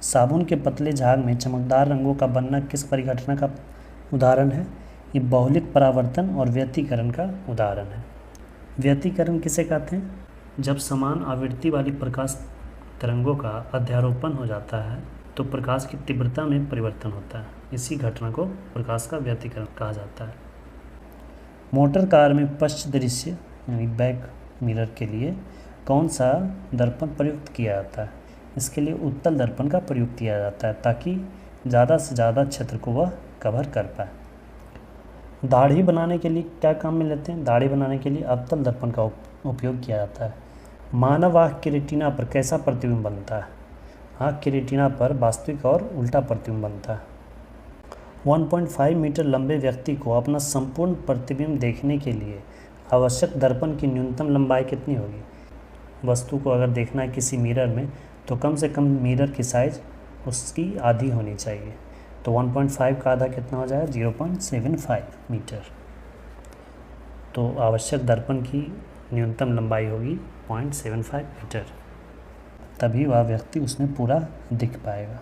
साबुन के पतले झाग में चमकदार रंगों का बनना किस परिघटना का उदाहरण है? ये बहुलिक परावर्तन और व्यतिकरण का उदाहरण है। व्यतिकरण किसे कहते हैं? जब समान आवृत्ति वाली प्रकाश तरंगों का अध्यारोपण हो जाता है तो प्रकाश की तीव्रता में परिवर्तन होता है। इसी घटना को प्रकाश का व्यतिकरण कहा जाता है। मोटर कार में पश्च दृश्य यानी बैक मिरर के लिए कौन सा दर्पण प्रयुक्त किया जाता है? इसके लिए उत्तल दर्पण का प्रयोग किया जाता है ताकि ज़्यादा से ज़्यादा क्षेत्र को वह कवर कर पाए। दाढ़ी बनाने के लिए क्या काम में लेते हैं? दाढ़ी बनाने के लिए अवतल दर्पण का उपयोग किया जाता है। मानव आँख की रेटिना पर कैसा प्रतिबिंब बनता है? आँख की रेटिना पर वास्तविक और उल्टा प्रतिबिंब बनता है। 1.5 मीटर लंबे व्यक्ति को अपना संपूर्ण प्रतिबिंब देखने के लिए आवश्यक दर्पण की न्यूनतम लंबाई कितनी होगी? वस्तु को अगर देखना है किसी मिरर में तो कम से कम मिरर की साइज़ उसकी आधी होनी चाहिए। तो 1.5 का आधा कितना हो जाएगा? 0.75 मीटर। तो आवश्यक दर्पण की न्यूनतम लंबाई होगी 0.75 मीटर, तभी वह व्यक्ति उसमें पूरा दिख पाएगा।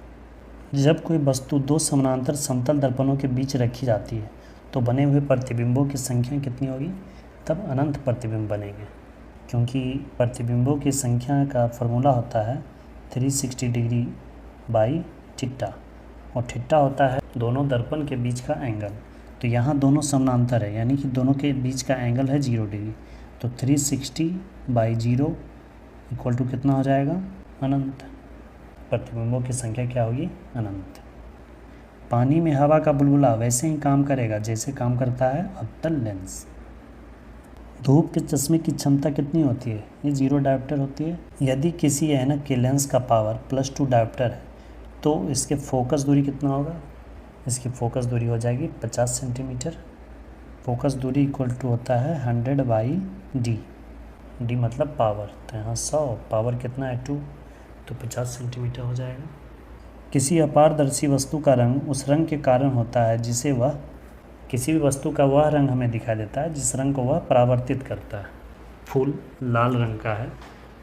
जब कोई वस्तु दो समानांतर समतल दर्पणों के बीच रखी जाती है तो बने हुए प्रतिबिंबों की संख्या कितनी होगी? तब अनंत प्रतिबिंब बनेंगे, क्योंकि प्रतिबिंबों की संख्या का फॉर्मूला होता है 360 डिग्री बाई थीटा, और थीटा होता है दोनों दर्पण के बीच का एंगल। तो यहाँ दोनों समानांतर है, यानी कि दोनों के बीच का एंगल है 0 डिग्री। तो 360 बाई 0 इक्वल टू कितना हो जाएगा? अनंत। प्रतिबिंबों की संख्या क्या होगी? अनंत। पानी में हवा का बुलबुला वैसे ही काम करेगा जैसे काम करता है अवतल लेंस। धूप के चश्मे की क्षमता कितनी होती है? ये 0 डायोप्टर होती है। यदि किसी ऐनक के लेंस का पावर +2 डायोप्टर है तो इसके फोकस दूरी कितना होगा? इसकी फोकस दूरी हो जाएगी 50 सेंटीमीटर। फोकस दूरी इक्वल टू होता है 100 बाई डी। डी मतलब पावर, तो यहाँ 100, पावर कितना है 2, तो 50 सेंटीमीटर हो जाएगा। किसी अपारदर्शी वस्तु का रंग उस रंग के कारण होता है जिसे वह, किसी भी वस्तु का वह रंग हमें दिखाई देता है जिस रंग को वह परावर्तित करता है। फूल लाल रंग का है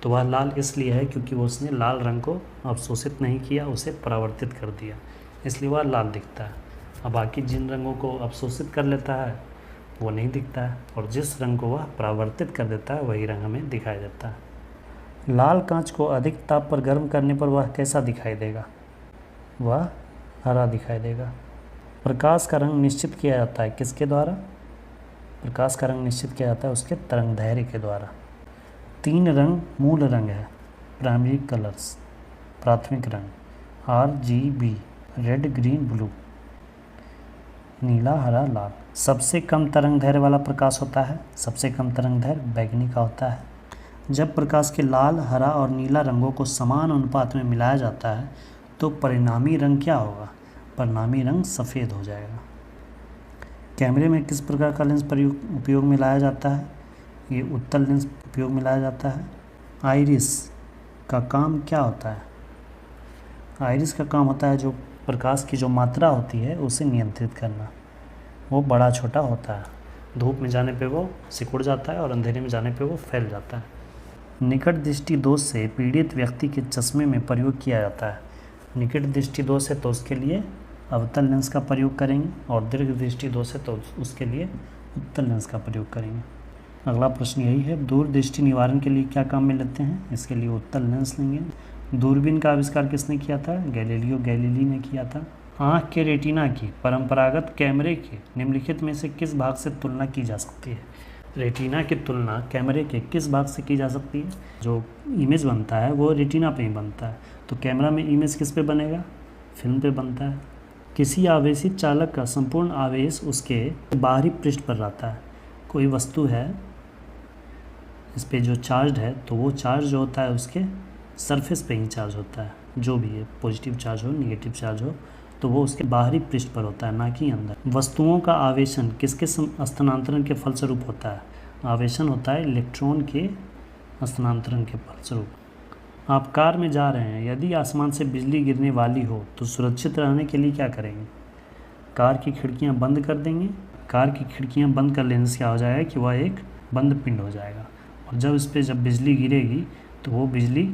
तो वह लाल इसलिए है क्योंकि वो उसने लाल रंग को अवशोषित नहीं किया, उसे परावर्तित कर दिया, इसलिए वह लाल दिखता है। अब बाकी जिन रंगों को अवशोषित कर लेता है वो नहीं दिखता है, और जिस रंग को वह परावर्तित कर देता है वही रंग हमें दिखाई देता है। लाल कांच को अधिक ताप पर गर्म करने पर वह कैसा दिखाई देगा? वह हरा दिखाई देगा। प्रकाश का रंग निश्चित किया जाता है किसके द्वारा? प्रकाश का रंग निश्चित किया जाता है उसके तरंगदैर्घ्य के द्वारा। 3 रंग मूल रंग है, प्राइमरी कलर्स, प्राथमिक रंग, RGB, रेड ग्रीन ब्लू, नीला हरा लाल। सबसे कम तरंगदैर्घ्य वाला प्रकाश होता है, सबसे कम तरंगदैर्घ्य बैगनी का होता है। जब प्रकाश के लाल, हरा और नीला रंगों को समान अनुपात में मिलाया जाता है तो परिणामी रंग क्या होगा? परिणामी रंग सफ़ेद हो जाएगा। कैमरे में किस प्रकार का लेंस उपयोग में लाया जाता है? ये उत्तल लेंस उपयोग में लाया जाता है। आइरिस का काम क्या होता है? आइरिस का काम होता है जो प्रकाश की जो मात्रा होती है उसे नियंत्रित करना। वो बड़ा छोटा होता है, धूप में जाने पे वो सिकुड़ जाता है और अंधेरे में जाने पे वो फैल जाता है। निकट दृष्टि दोष से पीड़ित व्यक्ति के चश्मे में प्रयोग किया जाता है। निकट दृष्टि दोष है तो उसके लिए अवतल लेंस का प्रयोग करेंगे, और दीर्घ दृष्टि दोष है तो उसके लिए उत्तल लेंस का प्रयोग करेंगे। अगला प्रश्न यही है, दूर दृष्टि निवारण के लिए क्या काम में लेते हैं? इसके लिए उत्तल लेंस लेंगे। दूरबीन का आविष्कार किसने किया था? गैलीलियो गैलीली ने किया था। आँख के रेटिना की परंपरागत कैमरे के निम्नलिखित में से किस भाग से तुलना की जा सकती है? रेटिना की तुलना कैमरे के किस भाग से की जा सकती है? जो इमेज बनता है वो रेटिना पे ही बनता है, तो कैमरा में इमेज किस पे बनेगा? फिल्म पे बनता है। किसी आवेशित चालक का संपूर्ण आवेश उसके बाहरी पृष्ठ पर रहता है। कोई वस्तु है इस पे जो चार्ज है तो वो चार्ज जो होता है उसके सरफेस पे ही चार्ज होता है, जो भी है, पॉजिटिव चार्ज हो निगेटिव चार्ज हो तो वो उसके बाहरी पृष्ठ पर होता है, ना कि अंदर। वस्तुओं का आवेशन किसके स्थानांतरण के फलस्वरूप होता है? आवेशन होता है इलेक्ट्रॉन के स्थानांतरण के फलस्वरूप। आप कार में जा रहे हैं, यदि आसमान से बिजली गिरने वाली हो तो सुरक्षित रहने के लिए क्या करेंगे? कार की खिड़कियां बंद कर देंगे। कार की खिड़कियां बंद कर लेने से क्या हो जाएगा कि वह एक बंद पिंड हो जाएगा, और जब बिजली गिरेगी तो वो बिजली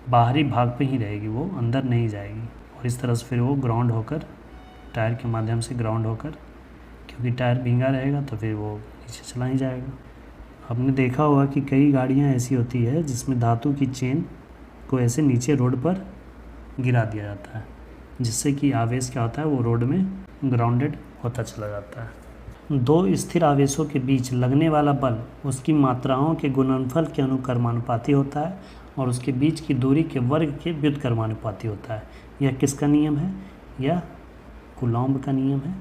बाहरी भाग पे ही रहेगी, वो अंदर नहीं जाएगी, और इस तरह से फिर वो ग्राउंड होकर, टायर के माध्यम से ग्राउंड होकर, क्योंकि टायर भींगा रहेगा तो फिर वो नीचे चला ही जाएगा। आपने देखा होगा कि कई गाड़ियाँ ऐसी होती है जिसमें धातु की चेन को ऐसे नीचे रोड पर गिरा दिया जाता है, जिससे कि आवेश क्या होता है वो रोड में ग्राउंडेड होता चला जाता है। दो स्थिर आवेशों के बीच लगने वाला बल उसकी मात्राओं के गुणनफल के अनुक्रमानुपाती होता है और उसके बीच की दूरी के वर्ग के व्युत्क्रमानुपाती होता है। यह किसका नियम है? यह कूलॉम्ब का नियम है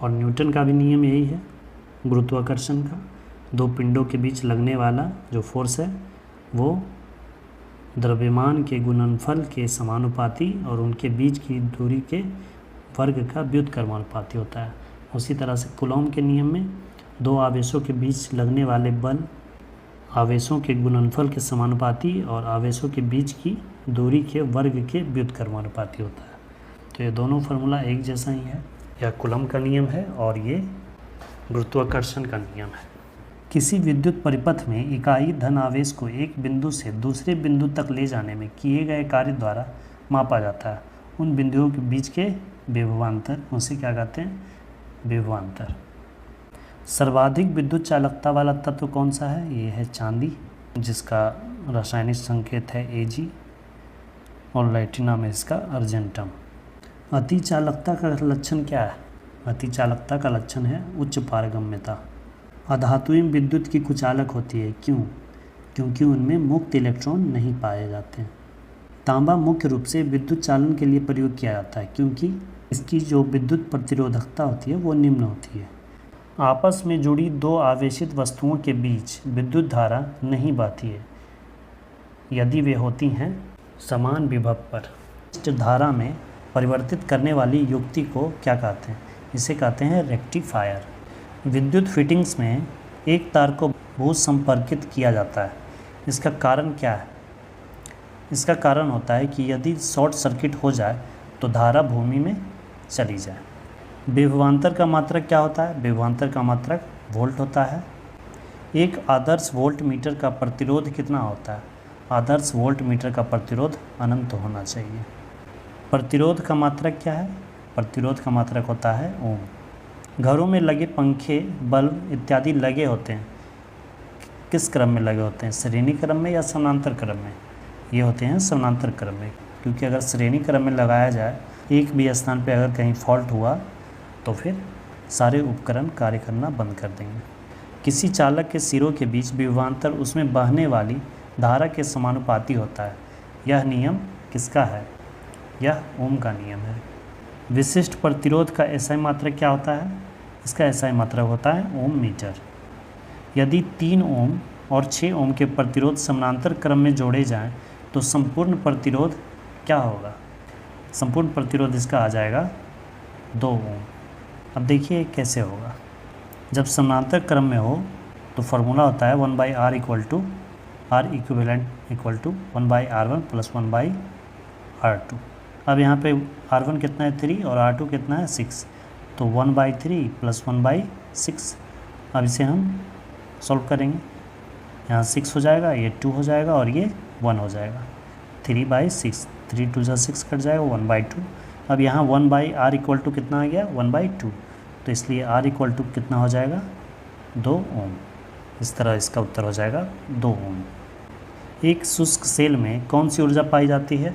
और न्यूटन का भी नियम यही है गुरुत्वाकर्षण का। दो पिंडों के बीच लगने वाला जो फोर्स है वो द्रव्यमान के गुणनफल के समानुपाती और उनके बीच की दूरी के वर्ग का व्युत्क्रमानुपाती होता है। उसी तरह से कूलॉम्ब के नियम में दो आवेशों के बीच लगने वाले बल आवेशों के गुणनफल के समानुपाती और आवेशों के बीच की दूरी के वर्ग के व्युत्क्रमानुपाती होता है। तो ये दोनों फार्मूला एक जैसा ही है। यह कूलॉम्ब का नियम है और ये गुरुत्वाकर्षण का नियम है। किसी विद्युत परिपथ में इकाई धन आवेश को एक बिंदु से दूसरे बिंदु तक ले जाने में किए गए कार्य द्वारा मापा जाता है। उन बिंदुओं के बीच के विभवांतर उसे क्या कहते हैं? विभवांतर। सर्वाधिक विद्युत चालकता वाला तत्व कौन सा है? ये है चांदी, जिसका रासायनिक संकेत है Ag और लैटिना में इसका अर्जेंटम। अति चालकता का लक्षण क्या है? अति चालकता का लक्षण है उच्च पारगम्यता। अधातुएं विद्युत की कुचालक होती है। क्यों? क्योंकि उनमें मुक्त इलेक्ट्रॉन नहीं पाए जाते। तांबा मुख्य रूप से विद्युत चालन के लिए प्रयोग किया जाता है क्योंकि इसकी जो विद्युत प्रतिरोधकता होती है वो निम्न होती है। आपस में जुड़ी दो आवेशित वस्तुओं के बीच विद्युत धारा नहीं बहती है यदि वे होती हैं समान विभव पर। इस धारा में परिवर्तित करने वाली युक्ति को क्या कहते हैं? इसे कहते हैं रेक्टिफायर। विद्युत फिटिंग्स में एक तार को भू संपर्कित किया जाता है। इसका कारण क्या है? इसका कारण होता है कि यदि शॉर्ट सर्किट हो जाए तो धारा भूमि में चली जाए। विभवांतर का मात्रक क्या होता है? विभवांतर का मात्रक वोल्ट होता है। एक आदर्श वोल्ट मीटर का प्रतिरोध कितना होता है? आदर्श वोल्ट मीटर का प्रतिरोध अनंत होना चाहिए। प्रतिरोध का मात्रक क्या है? प्रतिरोध का मात्रक होता है ओम। घरों में लगे पंखे, बल्ब इत्यादि लगे होते हैं, किस क्रम में लगे होते हैं? श्रेणी क्रम में या समानांतर क्रम में? ये होते हैं समानांतर क्रम में, क्योंकि अगर श्रेणी क्रम में लगाया जाए एक भी स्थान पे अगर कहीं फॉल्ट हुआ तो फिर सारे उपकरण कार्य करना बंद कर देंगे। किसी चालक के सिरों के बीच विभवांतर उसमें बहने वाली धारा के समानुपाती होता है। यह नियम किसका है? यह ओम का नियम है। विशिष्ट प्रतिरोध का एसआई मात्रक क्या होता है? इसका एसआई मात्रक होता है ओम मीटर। यदि 3 ओम और 6 ओम के प्रतिरोध समानांतर क्रम में जोड़े जाएं तो संपूर्ण प्रतिरोध क्या होगा? संपूर्ण प्रतिरोध इसका आ जाएगा 2 ओम। अब देखिए कैसे होगा। जब समानांतर क्रम में हो तो फार्मूला होता है 1/R = R equivalent = 1/R1 + 1/R2। अब यहाँ पे R1 कितना है 3 और R2 कितना है 6, तो 1/3 + 1/6। अब इसे हम सॉल्व करेंगे। यहाँ 6 हो जाएगा, ये 2 हो जाएगा और ये 1 हो जाएगा। 3/6, 3 2 6 कट जाएगा 1/2। अब यहाँ 1/R = कितना आ गया 1/2, तो इसलिए R = कितना हो जाएगा 2 ओम। इस तरह इसका उत्तर हो जाएगा 2 ओम। एक शुष्क सेल में कौन सी ऊर्जा पाई जाती है?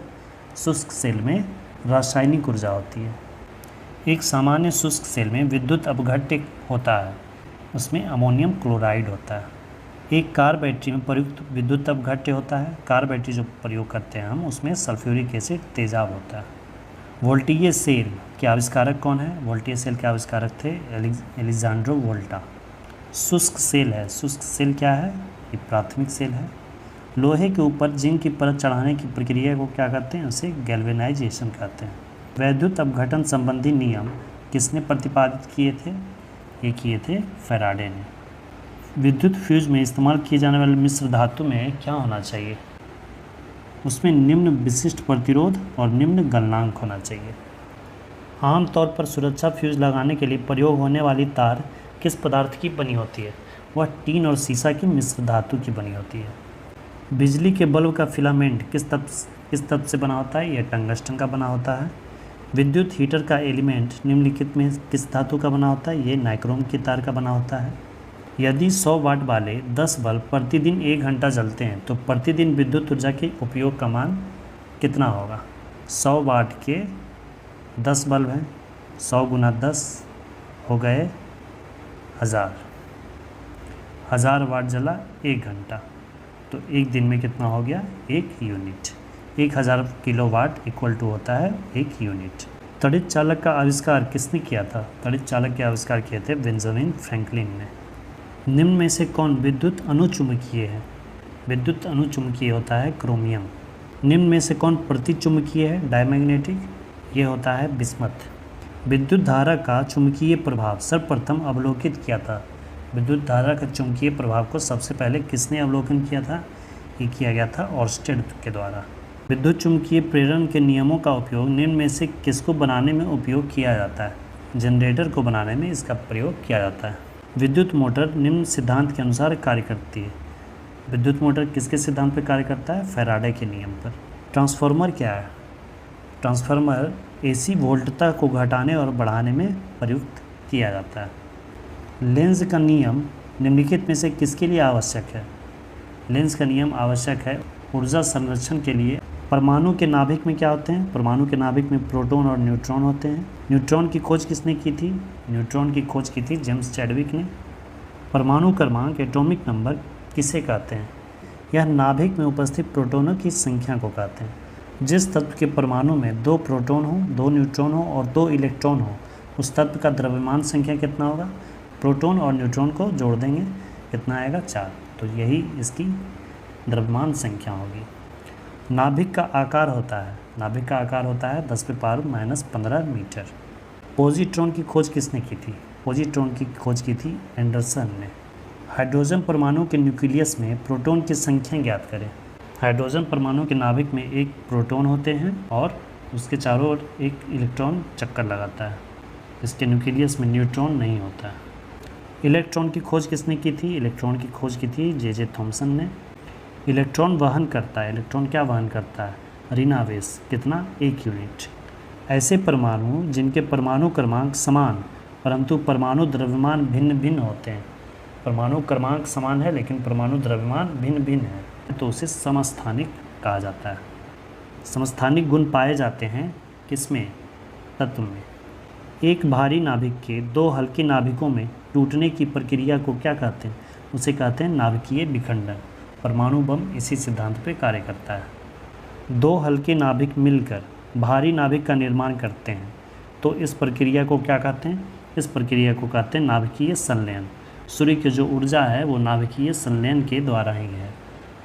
शुष्क सेल में रासायनिक ऊर्जा होती है। एक सामान्य शुष्क सेल में विद्युत अपघट्य होता है, उसमें अमोनियम क्लोराइड होता है। एक कार बैटरी में प्रयुक्त विद्युत अपघट्य होता है। कार बैटरी जो प्रयोग करते हैं हम उसमें सल्फ्यूरिक एसिड तेजाब होता है। वोल्टेज सेल के आविष्कारक कौन है? वोल्टेज सेल के आविष्कारक थे एलेक्जेंड्रो वोल्टा। शुष्क सेल है। शुष्क सेल क्या है? ये प्राथमिक सेल है। लोहे के ऊपर जिंक की परत चढ़ाने की प्रक्रिया को क्या कहते हैं? उसे गैल्वेनाइजेशन कहते हैं। वैद्युत अपघटन संबंधी नियम किसने प्रतिपादित किए थे? ये किए थे फैराडे ने। विद्युत फ्यूज में इस्तेमाल किए जाने वाले मिश्र धातु में क्या होना चाहिए? उसमें निम्न विशिष्ट प्रतिरोध और निम्न गलनांक होना चाहिए। आमतौर पर सुरक्षा फ्यूज लगाने के लिए प्रयोग होने वाली तार किस पदार्थ की बनी होती है? वह टीन और सीसा की मिश्र धातु की बनी होती है। बिजली के बल्ब का फिलामेंट किस तत्व से बना होता है? यह टंगस्टन का बना होता है। विद्युत हीटर का एलिमेंट निम्नलिखित में किस धातु का बना होता है? ये नाइक्रोम की तार का बना होता है। यदि 100 वाट वाले 10 बल्ब प्रतिदिन 1 घंटा जलते हैं तो प्रतिदिन विद्युत ऊर्जा के उपयोग का मान कितना होगा? 100 वाट के 10 बल्ब हैं, 100 × 10 हो गए 1000 वाट जला 1 घंटा, तो एक दिन में कितना हो गया 1 यूनिट। 1000 किलोवाट इक्वल टू होता है 1 यूनिट। तड़ित चालक का आविष्कार किसने किया था? तड़ित चालक के आविष्कार किए थे बेंजामिन फ्रैंकलिन ने। निम्न में से कौन विद्युत अनुचुंबकीय है? विद्युत अनुचुंबकीय होता है क्रोमियम। निम्न में से कौन प्रतिचुंबकीय है? डायमैग्नेटिक, ये होता है बिस्मथ। विद्युत धारा का चुंबकीय प्रभाव सर्वप्रथम अवलोकित किया था। विद्युत धारा का चुंबकीय प्रभाव को सबसे पहले किसने अवलोकन किया था? ये किया गया था ऑर्स्टेड के द्वारा। विद्युत चुंबकीय प्रेरण के नियमों का उपयोग निम्न में से किसको बनाने में उपयोग किया जाता है? जनरेटर को बनाने में इसका प्रयोग किया जाता है। विद्युत मोटर निम्न सिद्धांत के अनुसार कार्य करती है। विद्युत मोटर किसके सिद्धांत पर कार्य करता है? फैराडे के नियम पर। ट्रांसफार्मर क्या है? ट्रांसफार्मर एसी वोल्टता को घटाने और बढ़ाने में प्रयुक्त किया जाता है। लेंज का नियम निम्नलिखित में से किसके लिए आवश्यक है? लेंज का नियम आवश्यक है ऊर्जा संरक्षण के लिए। परमाणु के नाभिक में क्या होते हैं? परमाणु के नाभिक में प्रोटॉन और न्यूट्रॉन होते हैं। न्यूट्रॉन की खोज किसने की थी? न्यूट्रॉन की खोज की थी जेम्स चैडविक ने। परमाणु क्रमांक एटॉमिक नंबर किसे कहते हैं? यह नाभिक में उपस्थित प्रोटॉनों की संख्या को कहते हैं। जिस तत्व के परमाणु में 2 प्रोटॉन हो, 2 न्यूट्रॉन हो और 2 इलेक्ट्रॉन हो, उस तत्व का द्रव्यमान संख्या कितना होगा? प्रोटॉन और न्यूट्रॉन को जोड़ देंगे, कितना आएगा? 4। तो यही इसकी द्रव्यमान संख्या होगी। नाभिक का आकार होता है, नाभिक का आकार होता है 10⁻⁻15 मीटर। पॉजिट्रॉन की खोज किसने की थी? पॉजिट्रॉन की खोज की थी एंडरसन ने। हाइड्रोजन परमाणु के न्यूक्लियस में प्रोटॉन की संख्या ज्ञात करें। हाइड्रोजन परमाणु के नाभिक में एक प्रोटॉन होते हैं और उसके चारों ओर एक इलेक्ट्रॉन चक्कर लगाता है। इसके न्यूक्लियस में न्यूट्रॉन नहीं होता है। इलेक्ट्रॉन की खोज किसने की थी? इलेक्ट्रॉन की खोज की थी जे थॉमसन ने। इलेक्ट्रॉन वहन करता है, इलेक्ट्रॉन क्या वहन करता है? ऋणावेश, कितना? 1 यूनिट। ऐसे परमाणु जिनके परमाणु क्रमांक समान परंतु परमाणु द्रव्यमान भिन्न भिन्न होते हैं। परमाणु क्रमांक समान है लेकिन परमाणु द्रव्यमान भिन्न भिन्न है, तो उसे समस्थानिक कहा जाता है। समस्थानिक गुण पाए जाते हैं किसमें? तत्व में। एक भारी नाभिक के 2 हल्के नाभिकों में टूटने की प्रक्रिया को क्या कहते हैं? उसे कहते हैं नाभिकीय विखंडन। परमाणु बम इसी सिद्धांत पर कार्य करता है। 2 हल्के नाभिक मिलकर भारी नाभिक का निर्माण करते हैं, तो इस प्रक्रिया को क्या कहते हैं? इस प्रक्रिया को कहते हैं नाभिकीय संलयन। सूर्य की जो ऊर्जा है वो नाभिकीय संलयन के द्वारा ही है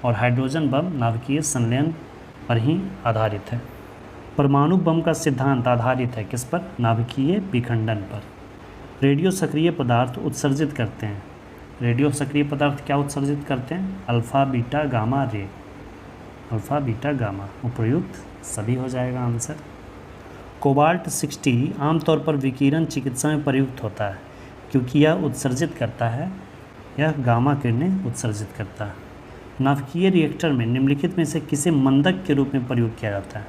और हाइड्रोजन बम नाभिकीय संलयन पर ही आधारित है। परमाणु बम का सिद्धांत आधारित है किस पर? नाभिकीय विखंडन पर। रेडियो सक्रिय पदार्थ उत्सर्जित करते हैं। रेडियो सक्रिय पदार्थ क्या उत्सर्जित करते हैं? Alpha, beta, gamma ray. Alpha, beta, gamma. उपयुक्त सभी हो जाएगा आंसर। कोबाल्ट 60 आमतौर पर विकिरण चिकित्सा में प्रयुक्त होता है क्योंकि यह उत्सर्जित करता है, यह गामा किरणें उत्सर्जित करता है। नाभिकीय रिएक्टर में निम्नलिखित में से किसे मंदक के रूप में प्रयोग किया जाता है?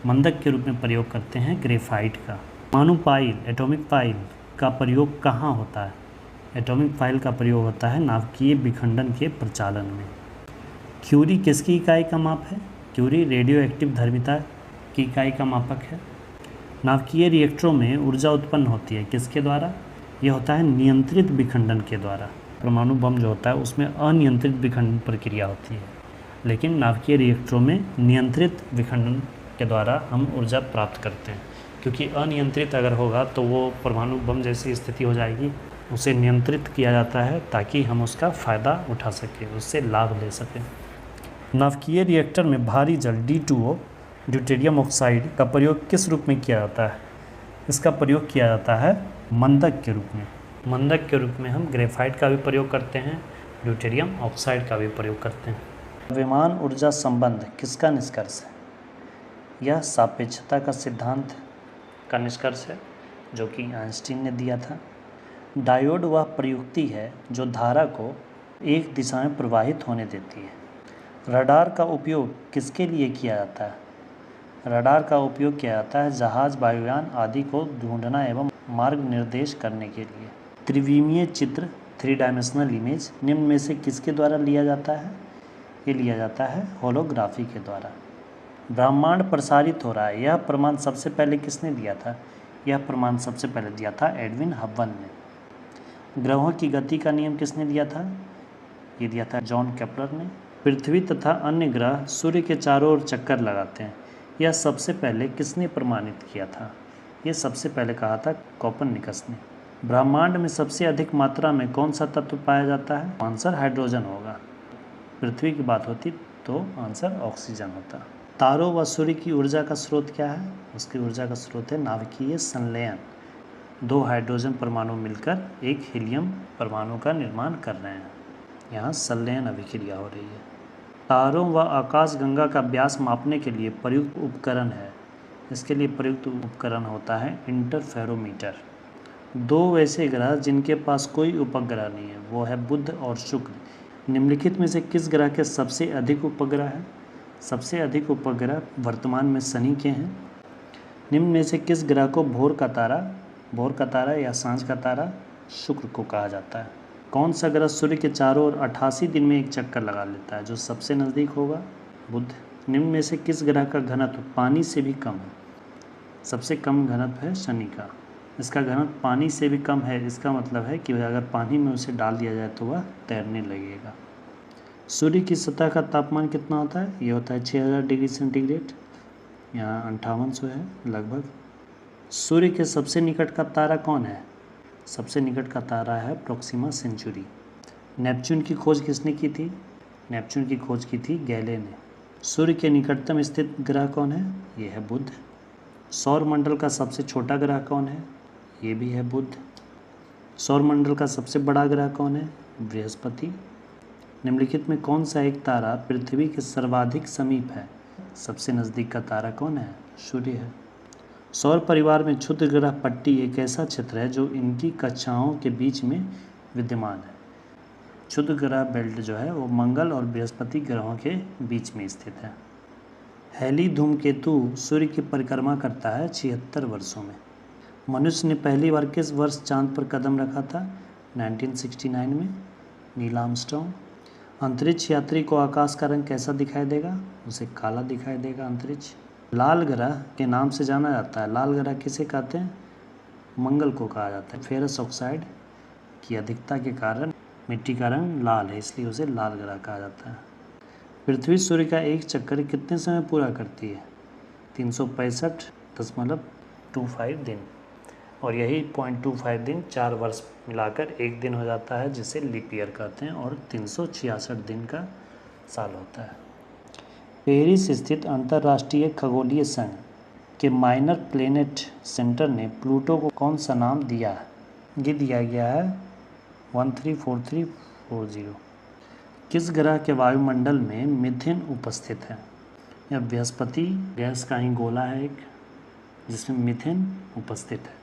मंदक के रूप में प्रयोग करते हैं ग्रेफाइट का। परमाणु पाइल, एटॉमिक पाइल का प्रयोग कहाँ होता है? एटॉमिक पाइल का प्रयोग होता है नाभिकीय विखंडन के प्रचालन में। क्यूरी किसकी इकाई का माप है? क्यूरी रेडियो एक्टिव धर्मिता की इकाई का मापक है। नाभिकीय रिएक्टरों में ऊर्जा उत्पन्न होती है किसके द्वारा? यह होता है नियंत्रित विखंडन के द्वारा। परमाणु बम जो होता है उसमें अनियंत्रित विखंडन प्रक्रिया होती है, लेकिन नाभिकीय रिएक्टरों में नियंत्रित विखंडन के द्वारा हम ऊर्जा प्राप्त करते हैं। क्योंकि अनियंत्रित अगर होगा तो वो परमाणु बम जैसी स्थिति हो जाएगी। उसे नियंत्रित किया जाता है ताकि हम उसका फ़ायदा उठा सकें, उससे लाभ ले सकें। नाभिकीय रिएक्टर में भारी जल D2O ड्यूटेरियम ऑक्साइड का प्रयोग किस रूप में किया जाता है? इसका प्रयोग किया जाता है मंदक के रूप में। मंदक के रूप में हम ग्रेफाइट का भी प्रयोग करते हैं, ड्यूटेरियम ऑक्साइड का भी प्रयोग करते हैं। द्रव्यमान ऊर्जा संबंध किसका निष्कर्ष है? यह सापेक्षता का सिद्धांत का निष्कर्ष है जो कि आइंस्टीन ने दिया था। डायोड वह प्रयुक्ति है जो धारा को एक दिशा में प्रवाहित होने देती है। रडार का उपयोग किसके लिए किया जाता है? रडार का उपयोग किया जाता है जहाज, वायुयान आदि को ढूंढना एवं मार्ग निर्देश करने के लिए। त्रिविमीय चित्र, 3 डायमेंशनल इमेज निम्न में से किसके द्वारा लिया जाता है? ये लिया जाता है होलोग्राफी के द्वारा। ब्रह्मांड प्रसारित हो रहा है, यह प्रमाण सबसे पहले किसने दिया था? यह प्रमाण सबसे पहले दिया था एडविन हब्बल ने। ग्रहों की गति का नियम किसने दिया था? ये दिया था जॉन केपलर ने। पृथ्वी तथा अन्य ग्रह सूर्य के चारों ओर चक्कर लगाते हैं, यह सबसे पहले किसने प्रमाणित किया था? ये सबसे पहले कहा था कोपरनिकस ने। ब्रह्मांड में सबसे अधिक मात्रा में कौन सा तत्व पाया जाता है? आंसर हाइड्रोजन होगा। पृथ्वी की बात होती तो आंसर ऑक्सीजन होता। तारों व सूर्य की ऊर्जा का स्रोत क्या है? उसकी ऊर्जा का स्रोत है नाभिकीय संलयन। 2 हाइड्रोजन परमाणु मिलकर एक हीलियम परमाणु का निर्माण कर रहे हैं। यहाँ संलयन अभिक्रिया हो रही है। तारों व आकाशगंगा का व्यास मापने के लिए प्रयुक्त उपकरण है। इसके लिए प्रयुक्त उपकरण होता है इंटरफेरोमीटर। 2 वैसे ग्रह जिनके पास कोई उपग्रह नहीं है वो है बुध और शुक्र। निम्नलिखित में से किस ग्रह के सबसे अधिक उपग्रह हैं? सबसे अधिक उपग्रह वर्तमान में शनि के हैं। निम्न में से किस ग्रह को भोर का तारा या सांझ का तारा? शुक्र को कहा जाता है। कौन सा ग्रह सूर्य के चारों ओर 88 दिन में एक चक्कर लगा लेता है? जो सबसे नज़दीक होगा बुध। निम्न में से किस ग्रह का घनत्व पानी से भी कम है? सबसे कम घनत्व है शनि का। इसका घनत्व पानी से भी कम है, इसका मतलब है कि अगर पानी में उसे डाल दिया जाए तो वह तैरने लगेगा। सूर्य की सतह का तापमान कितना होता है? ये होता है 6000 डिग्री सेंटीग्रेड। यहाँ 5800 है लगभग। सूर्य के सबसे निकट का तारा कौन है? सबसे निकट का तारा है प्रोक्सिमा सेंचुरी। नेपच्यून की खोज किसने की थी? नेपच्यून की खोज की थी गैले ने। सूर्य के निकटतम स्थित ग्रह कौन है? ये है बुध। सौर मंडल का सबसे छोटा ग्रह कौन है? ये भी है बुध। सौर मंडल का सबसे बड़ा ग्रह कौन है? बृहस्पति। निम्नलिखित में कौन सा एक तारा पृथ्वी के सर्वाधिक समीप है? सबसे नज़दीक का तारा कौन है? सूर्य है। सौर परिवार में क्षुद्र ग्रह पट्टी एक ऐसा क्षेत्र है जो इनकी कक्षाओं के बीच में विद्यमान है। क्षुद्र ग्रह बेल्ट जो है वो मंगल और बृहस्पति ग्रहों के बीच में स्थित है। हैली धूमकेतु सूर्य की परिक्रमा करता है 76 वर्षों में। मनुष्य ने पहली बार किस वर्ष चांद पर कदम रखा था? 1969 में, नील आर्मस्ट्रॉन्ग। अंतरिक्ष यात्री को आकाश का रंग कैसा दिखाई देगा? उसे काला दिखाई देगा अंतरिक्ष। लाल ग्रह के नाम से जाना जाता है। लाल ग्रह किसे कहते हैं? मंगल को कहा जाता है। फेरस ऑक्साइड की अधिकता के कारण मिट्टी का रंग लाल है, इसलिए उसे लाल ग्रह कहा जाता है। पृथ्वी सूर्य का एक चक्कर कितने समय पूरा करती है? 365.25 दिन, और यही 0.25 दिन 4 वर्ष मिलाकर एक दिन हो जाता है, जिसे लीप ईयर कहते हैं, और 366 दिन का साल होता है। पेरिस स्थित अंतर्राष्ट्रीय खगोलीय संघ के माइनर प्लेनेट सेंटर ने प्लूटो को कौन सा नाम दिया है? ये दिया गया है 134340। किस ग्रह के वायुमंडल में मीथेन उपस्थित है? यह बृहस्पति गैस का ही गोला है एक, जिसमें मीथेन उपस्थित है।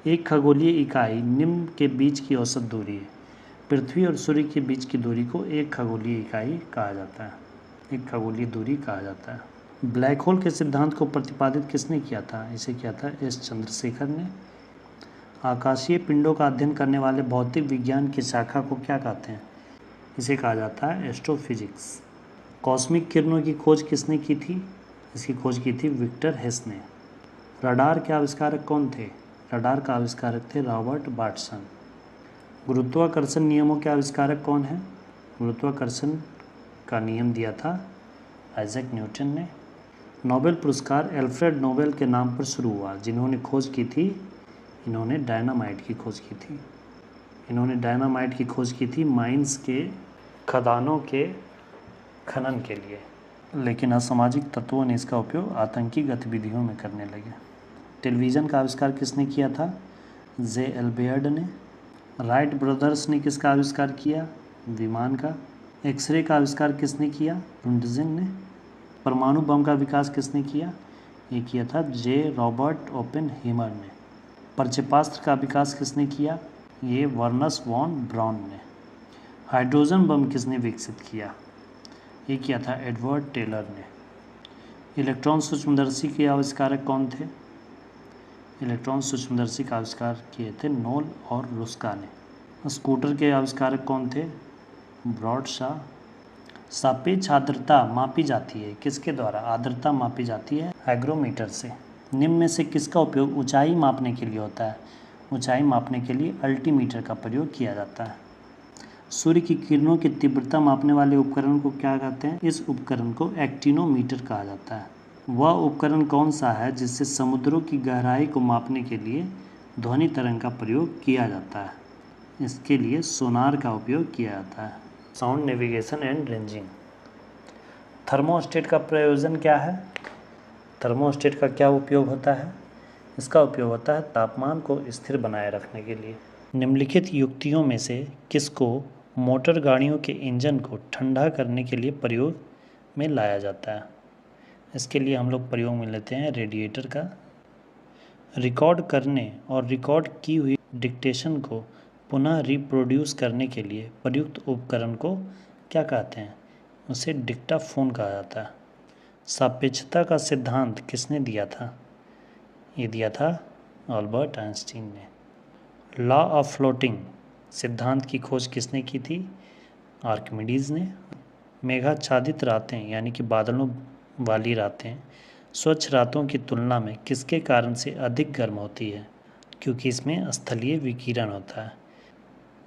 एक खगोलीय इकाई निम्न के बीच की औसत दूरी है। पृथ्वी और सूर्य के बीच की दूरी को एक खगोलीय इकाई कहा जाता है, एक खगोलीय दूरी कहा जाता है। ब्लैक होल के सिद्धांत को प्रतिपादित किसने किया था? इसे किया था एस चंद्रशेखर ने। आकाशीय पिंडों का अध्ययन करने वाले भौतिक विज्ञान की शाखा को क्या कहते हैं? इसे कहा जाता है एस्ट्रोफिजिक्स। कॉस्मिक किरणों की खोज किसने की थी? इसकी खोज की थी विक्टर हेस ने। रडार के आविष्कारक कौन थे? रडार का आविष्कारक थे रॉबर्ट बार्टसन। गुरुत्वाकर्षण नियमों के आविष्कारक कौन है? गुरुत्वाकर्षण का नियम दिया था आइजैक न्यूटन ने। नोबेल पुरस्कार एल्फ्रेड नोबेल के नाम पर शुरू हुआ। जिन्होंने खोज की थी, इन्होंने डायनामाइट की खोज की थी। इन्होंने डायनामाइट की खोज की थी माइंस के खदानों के खनन के लिए, लेकिन असामाजिक तत्वों ने इसका उपयोग आतंकी गतिविधियों में करने लगे। टेलीविज़न का आविष्कार किसने किया था? जे एल बेयर्ड ने। राइट ब्रदर्स ने किसका आविष्कार किया? विमान का। एक्सरे का आविष्कार किसने किया? रुंटजेन ने। परमाणु बम का विकास किसने किया? ये किया था जे रॉबर्ट ओपेनहीमर ने। प्रक्षेपास्त्र का विकास किसने किया? ये वर्नस वॉन ब्राउन ने। हाइड्रोजन बम किसने विकसित किया? ये किया था एडवर्ड टेलर ने। इलेक्ट्रॉन सूक्ष्मदर्शी के आविष्कारक कौन थे? इलेक्ट्रॉन सूक्ष्मदर्शी का आविष्कार किए थे नोल और रुस्का ने। स्कूटर के आविष्कारक कौन थे? ब्रॉडशॉ। सापेक्ष आर्द्रता मापी जाती है किसके द्वारा? आर्द्रता मापी जाती है हाइग्रोमीटर से। निम्न में से किसका उपयोग ऊंचाई मापने के लिए होता है? ऊंचाई मापने के लिए अल्टीमीटर का प्रयोग किया जाता है। सूर्य की किरणों की तीव्रता मापने वाले उपकरण को क्या कहते हैं? इस उपकरण को एक्टिनोमीटर कहा जाता है। वह उपकरण कौन सा है जिससे समुद्रों की गहराई को मापने के लिए ध्वनि तरंग का प्रयोग किया जाता है? इसके लिए सोनार का उपयोग किया जाता है। Sound navigation and ranging. Thermostat का प्रयोजन क्या है? थर्मोस्टेट का क्या उपयोग होता है? इसका उपयोग होता है तापमान को स्थिर बनाए रखने के लिए। निम्नलिखित युक्तियों में से किसको मोटर गाड़ियों के इंजन को ठंडा करने के लिए प्रयोग में लाया जाता है? इसके लिए हम लोग प्रयोग में लेते हैं रेडिएटर का। रिकॉर्ड करने और रिकॉर्ड की हुई डिक्टेशन को पुनः रिप्रोड्यूस करने के लिए प्रयुक्त उपकरण को क्या कहते हैं? उसे डिक्टाफोन कहा जाता है। सापेक्षता का सिद्धांत किसने दिया था? ये दिया था अल्बर्ट आइंस्टीन ने। लॉ ऑफ फ्लोटिंग सिद्धांत की खोज किसने की थी? आर्किमिडीज ने। मेघाच्छादित रातें यानी कि बादलों वाली रातें स्वच्छ रातों की तुलना में किसके कारण से अधिक गर्म होती है? क्योंकि इसमें स्थलीय विकिरण होता है।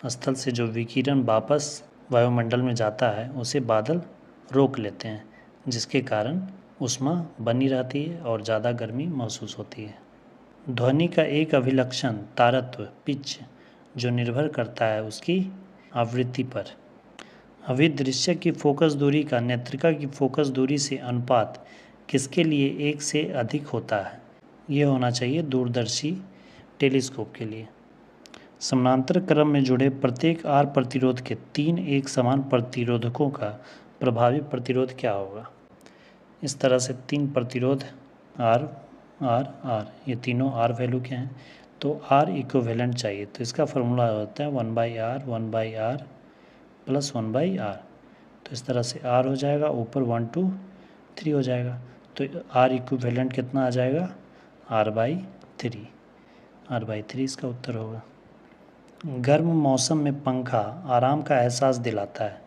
स्थल से जो विकिरण वापस वायुमंडल में जाता है उसे बादल रोक लेते हैं, जिसके कारण ऊष्मा बनी रहती है और ज़्यादा गर्मी महसूस होती है। ध्वनि का एक अभिलक्षण तारत्व पिच जो निर्भर करता है उसकी आवृत्ति पर। अभिदृश्य की फोकस दूरी का नेत्रिका की फोकस दूरी से अनुपात किसके लिए 1 से अधिक होता है? ये होना चाहिए दूरदर्शी टेलीस्कोप के लिए। समानांतर क्रम में जुड़े प्रत्येक आर प्रतिरोध के 3 एक समान प्रतिरोधकों का प्रभावी प्रतिरोध क्या होगा? इस तरह से 3 प्रतिरोध आर आर आर, ये तीनों आर वैल्यू के हैं, तो आर इक्विवेलेंट चाहिए। तो इसका फॉर्मूला होता है 1/r प्लस 1/r। तो इस तरह से आर हो जाएगा, ऊपर 1 2 3 हो जाएगा। तो आर इक्विवेलेंट कितना आ जाएगा? r/3। r/3 इसका उत्तर होगा। गर्म मौसम में पंखा आराम का एहसास दिलाता है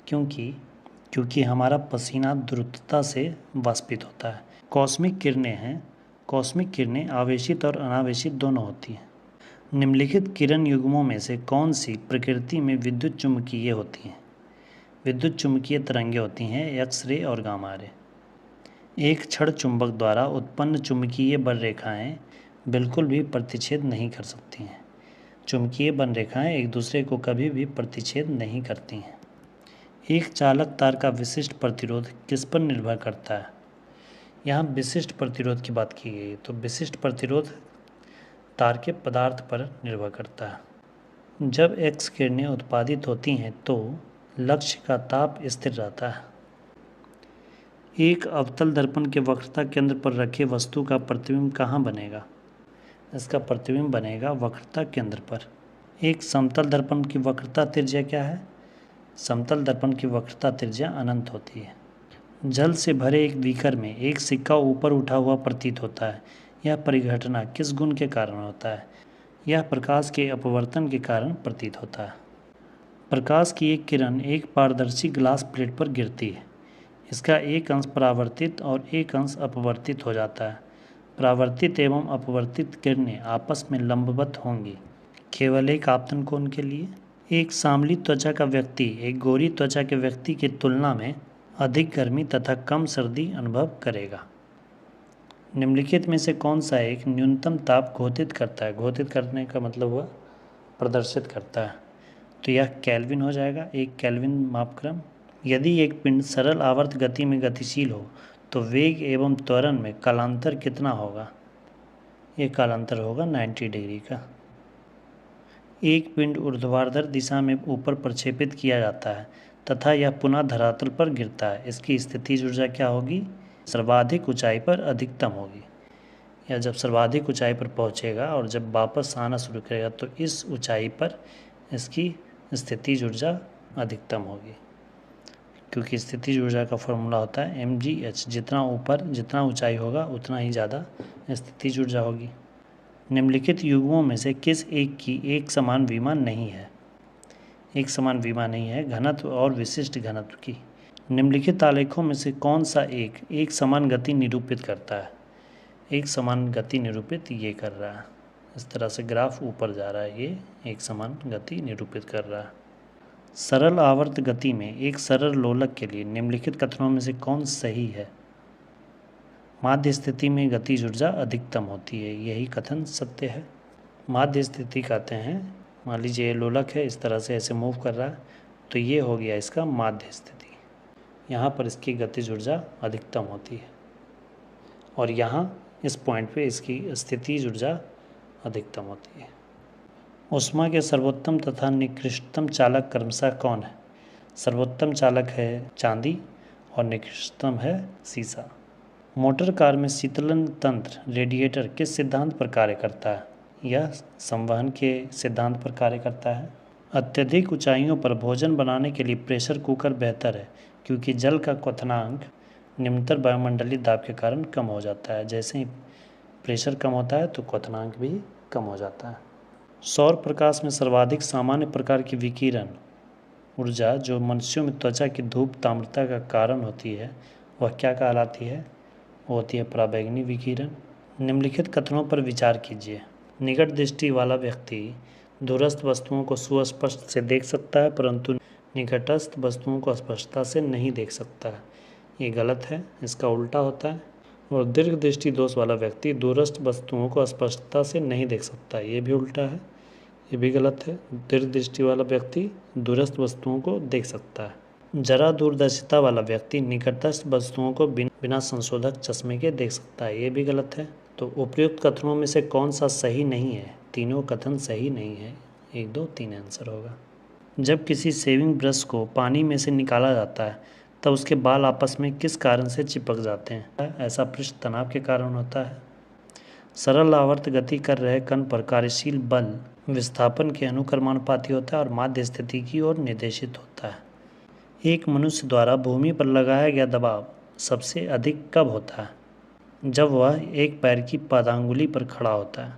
क्योंकि हमारा पसीना द्रुतता से वाष्पित होता है। कॉस्मिक किरणें हैं। कॉस्मिक किरणें आवेशित और अनावेशित दोनों होती हैं। निम्नलिखित किरण युग्मों में से कौन सी प्रकृति में विद्युत चुम्बकीय होती हैं? विद्युत चुम्बकीय तरंगें होती हैं एक्स-रे और गामा रे। एक क्षण चुंबक द्वारा उत्पन्न चुंबकीय बल रेखाएं बिल्कुल भी प्रतिच्छेद नहीं कर सकती हैं। चुंबकीय बल रेखाएं एक दूसरे को कभी भी प्रतिच्छेद नहीं करती हैं। एक चालक तार का विशिष्ट प्रतिरोध किस पर निर्भर करता है? यहाँ विशिष्ट प्रतिरोध की बात की गई है, तो विशिष्ट प्रतिरोध तार के पदार्थ पर निर्भर करता है। जब एक्स किरणें उत्पादित होती हैं तो लक्ष्य का ताप स्थिर रहता है। एक अवतल दर्पण के वक्रता केंद्र पर रखे वस्तु का प्रतिबिंब कहाँ बनेगा? इसका प्रतिबिंब बनेगा वक्रता केंद्र पर। एक समतल दर्पण की वक्रता त्रिज्या क्या है? समतल दर्पण की वक्रता त्रिज्या अनंत होती है। जल से भरे एक बीकर में एक सिक्का ऊपर उठा हुआ प्रतीत होता है। यह परिघटना किस गुण के कारण होता है? यह प्रकाश के अपवर्तन के कारण प्रतीत होता है। प्रकाश की एक किरण एक पारदर्शी ग्लास प्लेट पर गिरती है। इसका एक अंश परावर्तित और एक अंश अपवर्तित हो जाता है। परावर्तित एवं अपवर्तित किरणें आपस में लंबवत होंगी केवल एक आपतन कोण के लिए। एक सांवली त्वचा का व्यक्ति एक गोरी त्वचा के व्यक्ति की तुलना में अधिक गर्मी तथा कम सर्दी अनुभव करेगा। निम्नलिखित में से कौन सा एक न्यूनतम ताप घोषित करता है? घोषित करने का मतलब हुआ प्रदर्शित करता है। तो यह केल्विन हो जाएगा, एक केल्विन मापक्रम। यदि एक पिंड सरल आवर्त गति में गतिशील हो तो वेग एवं त्वरण में कालांतर कितना होगा? ये कालांतर होगा 90 डिग्री का। एक पिंड ऊर्ध्वाधर दिशा में ऊपर प्रक्षेपित किया जाता है तथा यह पुनः धरातल पर गिरता है। इसकी स्थितिज ऊर्जा क्या होगी? सर्वाधिक ऊंचाई पर अधिकतम होगी। या जब सर्वाधिक ऊंचाई पर पहुंचेगा और जब वापस आना शुरू करेगा तो इस ऊंचाई पर इसकी स्थितिज ऊर्जा अधिकतम होगी, क्योंकि स्थितिज ऊर्जा का फॉर्मूला होता है mgh। जितना ऊंचाई होगा उतना ही ज़्यादा स्थितिज ऊर्जा होगी। निम्नलिखित युग्मों में से किस एक की एक समान विमा नहीं है? एक समान विमा नहीं है घनत्व और विशिष्ट घनत्व की। निम्नलिखित आलेखों में से कौन सा एक समान गति निरूपित करता है? एक समान गति निरूपित ये कर रहा है। इस तरह से ग्राफ ऊपर जा रहा है, ये एक समान गति निरूपित कर रहा है। सरल आवर्त गति में एक सरल लोलक के लिए निम्नलिखित कथनों में से कौन सही है? माध्य स्थिति में गतिज ऊर्जा अधिकतम होती है, यही कथन सत्य है। माध्य स्थिति कहते हैं, मान लीजिए ये लोलक है, इस तरह से ऐसे मूव कर रहा है, तो ये हो गया इसका माध्य स्थिति। यहाँ पर इसकी गतिज ऊर्जा अधिकतम होती है और यहाँ इस पॉइंट पे इसकी स्थितिज ऊर्जा अधिकतम होती है। ऊष्मा के सर्वोत्तम तथा निकृष्टतम चालक क्रमशः कौन है? सर्वोत्तम चालक है चांदी और निकृष्टतम है सीसा। मोटर कार में शीतलन तंत्र रेडिएटर किस सिद्धांत पर कार्य करता है? यह संवहन के सिद्धांत पर कार्य करता है। अत्यधिक ऊंचाइयों पर भोजन बनाने के लिए प्रेशर कुकर बेहतर है क्योंकि जल का क्वथनांक निम्नतर वायुमंडलीय दाब के कारण कम हो जाता है। जैसे ही प्रेशर कम होता है तो क्वथनांक भी कम हो जाता है। सौर प्रकाश में सर्वाधिक सामान्य प्रकार की विकिरण ऊर्जा जो मनुष्यों में त्वचा की धूप ताम्रता का कारण होती है वह क्या कहलाती है? वो होती है पराबैंगनी विकिरण। निम्नलिखित कथनों पर विचार कीजिए। निकट दृष्टि वाला व्यक्ति दूरस्थ वस्तुओं को सुस्पष्ट से देख सकता है परंतु निकटस्थ वस्तुओं को स्पष्टता से नहीं देख सकता है, ये गलत है, इसका उल्टा होता है। और दीर्घ दृष्टि दोष वाला व्यक्ति दूरस्थ वस्तुओं को स्पष्टता से नहीं देख सकता, ये भी उल्टा है, ये भी गलत है। दीर्घ दृष्टि वाला व्यक्ति दूरस्थ वस्तुओं को देख सकता है। जरा दूरदर्शिता वाला व्यक्ति निकटस्थ वस्तुओं को बिना संशोधक चश्मे के देख सकता है, ये भी गलत है। तो उपयुक्त कथनों में से कौन सा सही नहीं है? तीनों कथन सही नहीं है, 1, 2, 3 आंसर होगा। जब किसी शेविंग ब्रश को पानी में से निकाला जाता है तब उसके बाल आपस में किस कारण से चिपक जाते हैं? ऐसा पृष्ठ तनाव के कारण होता है। सरल आवर्त गति कर रहे कण पर कार्यशील बल विस्थापन के अनुक्रमानुपाती होता है और माध्य स्थिति की ओर निर्देशित होता है। एक मनुष्य द्वारा भूमि पर लगाया गया दबाव सबसे अधिक कब होता है? जब वह एक पैर की पादांगुली पर खड़ा होता है,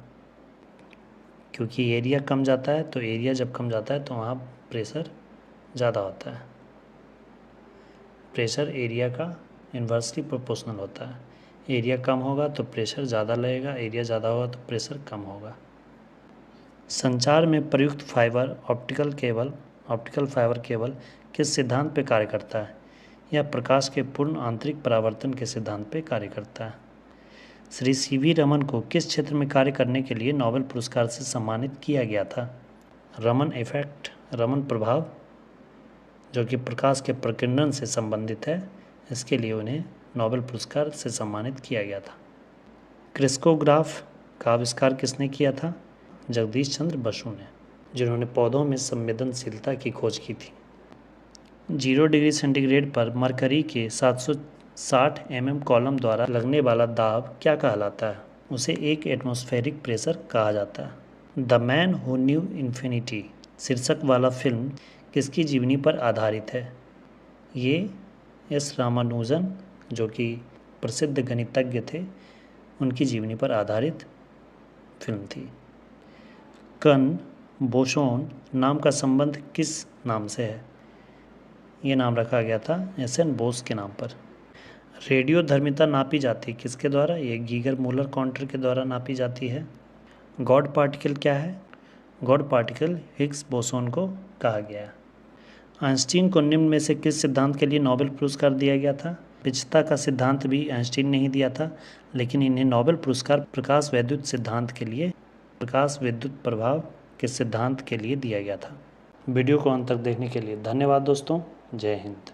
क्योंकि एरिया कम जाता है, तो एरिया जब कम जाता है तो वहाँ प्रेशर ज़्यादा होता है। प्रेशर एरिया का इन्वर्सली प्रोपोर्शनल होता है। एरिया कम होगा तो प्रेशर ज़्यादा लगेगा, एरिया ज़्यादा होगा तो प्रेशर कम होगा। संचार में प्रयुक्त फाइबर ऑप्टिकल फाइबर केबल किस सिद्धांत पर कार्य करता है? यह प्रकाश के पूर्ण आंतरिक परावर्तन के सिद्धांत पर कार्य करता है। श्री CV रमन को किस क्षेत्र में कार्य करने के लिए नोबेल पुरस्कार से सम्मानित किया गया था? रमन इफेक्ट, रमन प्रभाव, जो कि प्रकाश के प्रकीर्णन से संबंधित है, इसके लिए उन्हें नोबेल पुरस्कार से सम्मानित किया गया था। क्रिस्कोग्राफ का आविष्कार किसने किया था? जगदीश चंद्र बसु ने, जिन्होंने पौधों में संवेदनशीलता की खोज की थी। 0 डिग्री सेंटीग्रेड पर मरकरी के 760 mm कॉलम द्वारा लगने वाला दाब क्या कहलाता है? उसे एक एटमॉस्फेरिक प्रेशर कहा जाता है। The man who new infinity शीर्षक वाला फिल्म किसकी जीवनी पर आधारित है? ये एस रामानुजन, जो कि प्रसिद्ध गणितज्ञ थे, उनकी जीवनी पर आधारित फिल्म थी। कण बोसोन नाम का संबंध किस नाम से है? ये नाम रखा गया था SN बोस के नाम पर। रेडियोधर्मिता नापी जाती है किसके द्वारा? ये गीगर मूलर काउंटर के द्वारा नापी जाती है। गॉड पार्टिकल क्या है? गॉड पार्टिकल हिग्स बोसोन को कहा गया है। आइंस्टीन को निम्न में से किस सिद्धांत के लिए नोबेल पुरस्कार दिया गया था? विचित्रता का सिद्धांत भी आइंस्टीन ने ही दिया था, लेकिन इन्हें नोबेल पुरस्कार प्रकाश वैद्युत सिद्धांत के लिए, प्रकाश विद्युत प्रभाव के सिद्धांत के लिए दिया गया था। वीडियो को अंत तक देखने के लिए धन्यवाद दोस्तों। जय हिंद।